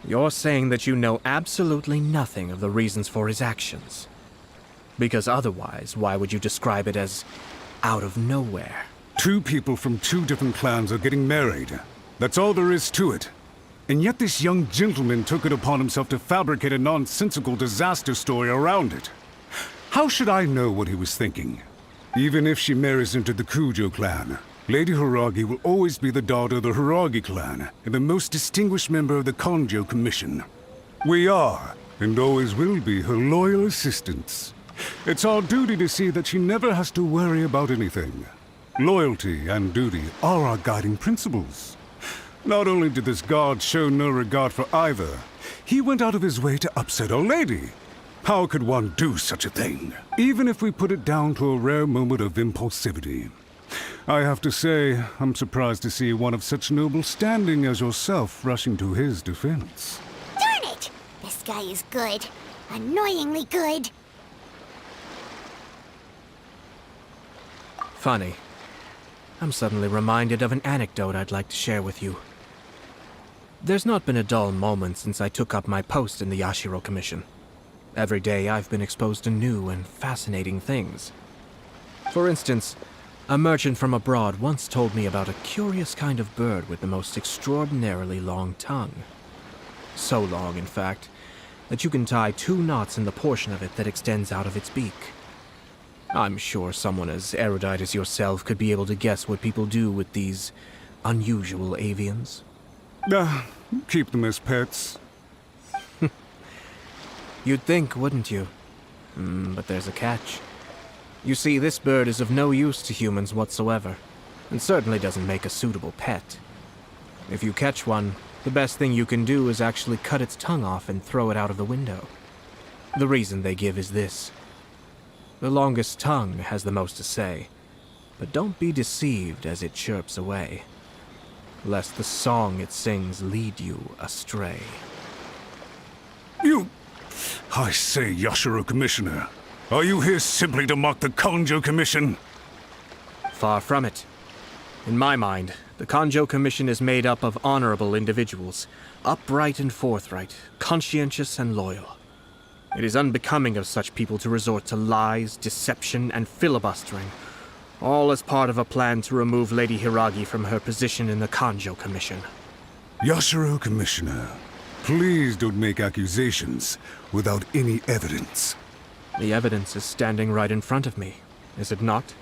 you're saying that you know absolutely nothing of the reasons for his actions? Because otherwise, why would you describe it as out of nowhere? Two people from two different clans are getting married. That's all there is to it. And yet this young gentleman took it upon himself to fabricate a nonsensical disaster story around it. How should I know what he was thinking? Even if she marries into the Kujo clan, Lady Hiragi will always be the daughter of the Hiragi clan and the most distinguished member of the Kanjo Commission. We are, and always will be, her loyal assistants. It's our duty to see that she never has to worry about anything. Loyalty and duty are our guiding principles. Not only did this guard show no regard for either, he went out of his way to upset our lady. How could one do such a thing? Even if we put it down to a rare moment of impulsivity. I have to say, I'm surprised to see one of such noble standing as yourself rushing to his defense. Darn it! This guy is good. Annoyingly good. Funny. I'm suddenly reminded of an anecdote I'd like to share with you. There's not been a dull moment since I took up my post in the Yashiro Commission. Every day I've been exposed to new and fascinating things. For instance, a merchant from abroad once told me about a curious kind of bird with the most extraordinarily long tongue. So long, in fact, that you can tie 2 knots in the portion of it that extends out of its beak. I'm sure someone as erudite as yourself could be able to guess what people do with these unusual avians. Keep them as pets. You'd think, wouldn't you? But there's a catch. You see, this bird is of no use to humans whatsoever, and certainly doesn't make a suitable pet. If you catch one, the best thing you can do is actually cut its tongue off and throw it out of the window. The reason they give is this. The longest tongue has the most to say, but don't be deceived as it chirps away, lest the song it sings lead you astray. I say, Yashiro Commissioner, are you here simply to mock the Kanjo Commission? Far from it. In my mind, the Kanjo Commission is made up of honorable individuals, upright and forthright, conscientious and loyal. It is unbecoming of such people to resort to lies, deception, and filibustering, All as part of a plan to remove Lady Hiragi from her position in the Kanjo Commission. Yashiro, Commissioner, please don't make accusations without any evidence. The evidence is standing right in front of me, is it not?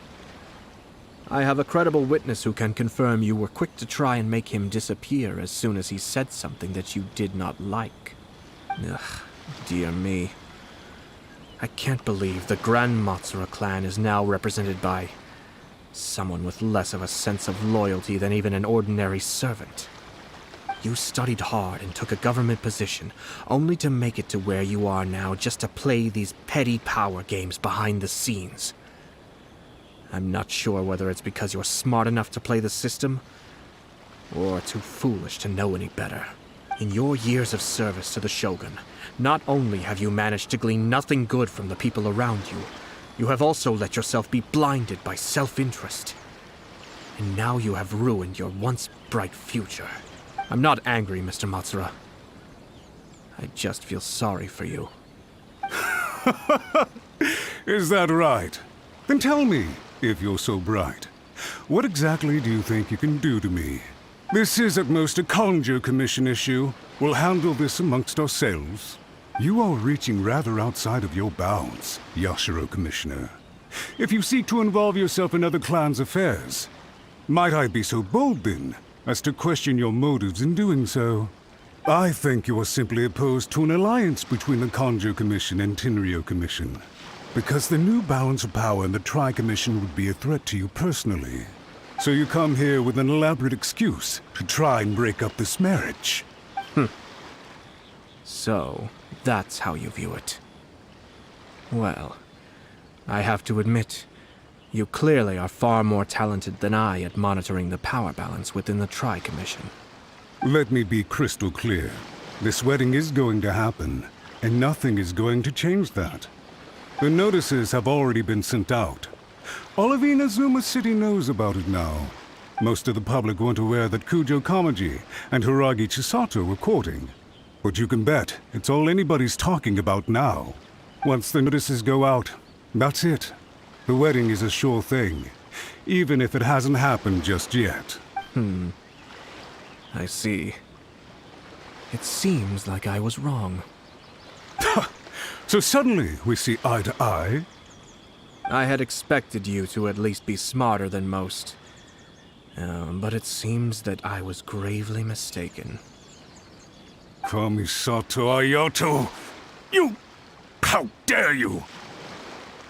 I have a credible witness who can confirm you were quick to try and make him disappear as soon as he said something that you did not like. Ugh, dear me. I can't believe the Grand Matsura clan is now represented by someone with less of a sense of loyalty than even an ordinary servant. You studied hard and took a government position, only to make it to where you are now just to play these petty power games behind the scenes. I'm not sure whether it's because you're smart enough to play the system, or too foolish to know any better. In your years of service to the Shogun, not only have you managed to glean nothing good from the people around you, you have also let yourself be blinded by self-interest. And now you have ruined your once bright future. I'm not angry, Mr. Matsura. I just feel sorry for you. Is that right? Then tell me, if you're so bright, what exactly do you think you can do to me? This is at most a Kanjo Commission issue. We'll handle this amongst ourselves. You are reaching rather outside of your bounds, Yashiro, Commissioner. If you seek to involve yourself in other clans' affairs, might I be so bold then as to question your motives in doing so? I think you are simply opposed to an alliance between the Kanjo Commission and Tenryou Commission, because the new balance of power in the Tri-Commission would be a threat to you personally. So you come here with an elaborate excuse to try and break up this marriage. So, that's how you view it. Well, I have to admit, you clearly are far more talented than I at monitoring the power balance within the Tri-Commission. Let me be crystal clear. This wedding is going to happen, and nothing is going to change that. The notices have already been sent out. All of Inazuma City knows about it now. Most of the public weren't aware that Kujo Kamaji and Hiragi Chisato were courting. But you can bet it's all anybody's talking about now. Once the notices go out, that's it. The wedding is a sure thing, even if it hasn't happened just yet. I see. It seems like I was wrong. So suddenly we see eye to eye? I had expected you to at least be smarter than most. But it seems that I was gravely mistaken. Kamisato Ayato! You... How dare you!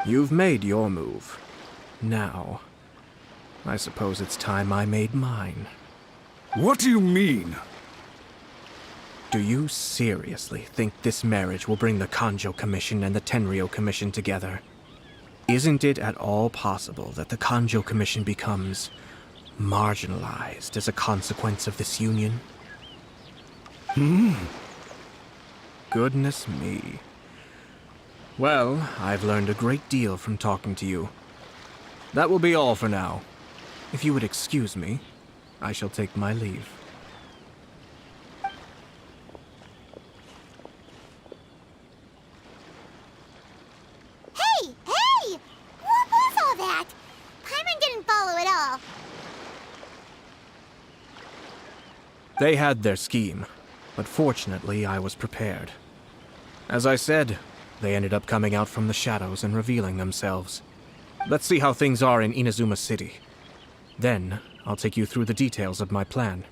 You've made your move. Now, I suppose it's time I made mine. What do you mean? Do you seriously think this marriage will bring the Kanjo Commission and the Tenryou Commission together? Isn't it at all possible that the Kanjo Commission becomes marginalized as a consequence of this union? Goodness me. Well, I've learned a great deal from talking to you. That will be all for now. If you would excuse me, I shall take my leave. Hey! Hey! What was all that? Paimon didn't follow at all. They had their scheme, but fortunately I was prepared. As I said, they ended up coming out from the shadows and revealing themselves. Let's see how things are in Inazuma City. Then, I'll take you through the details of my plan.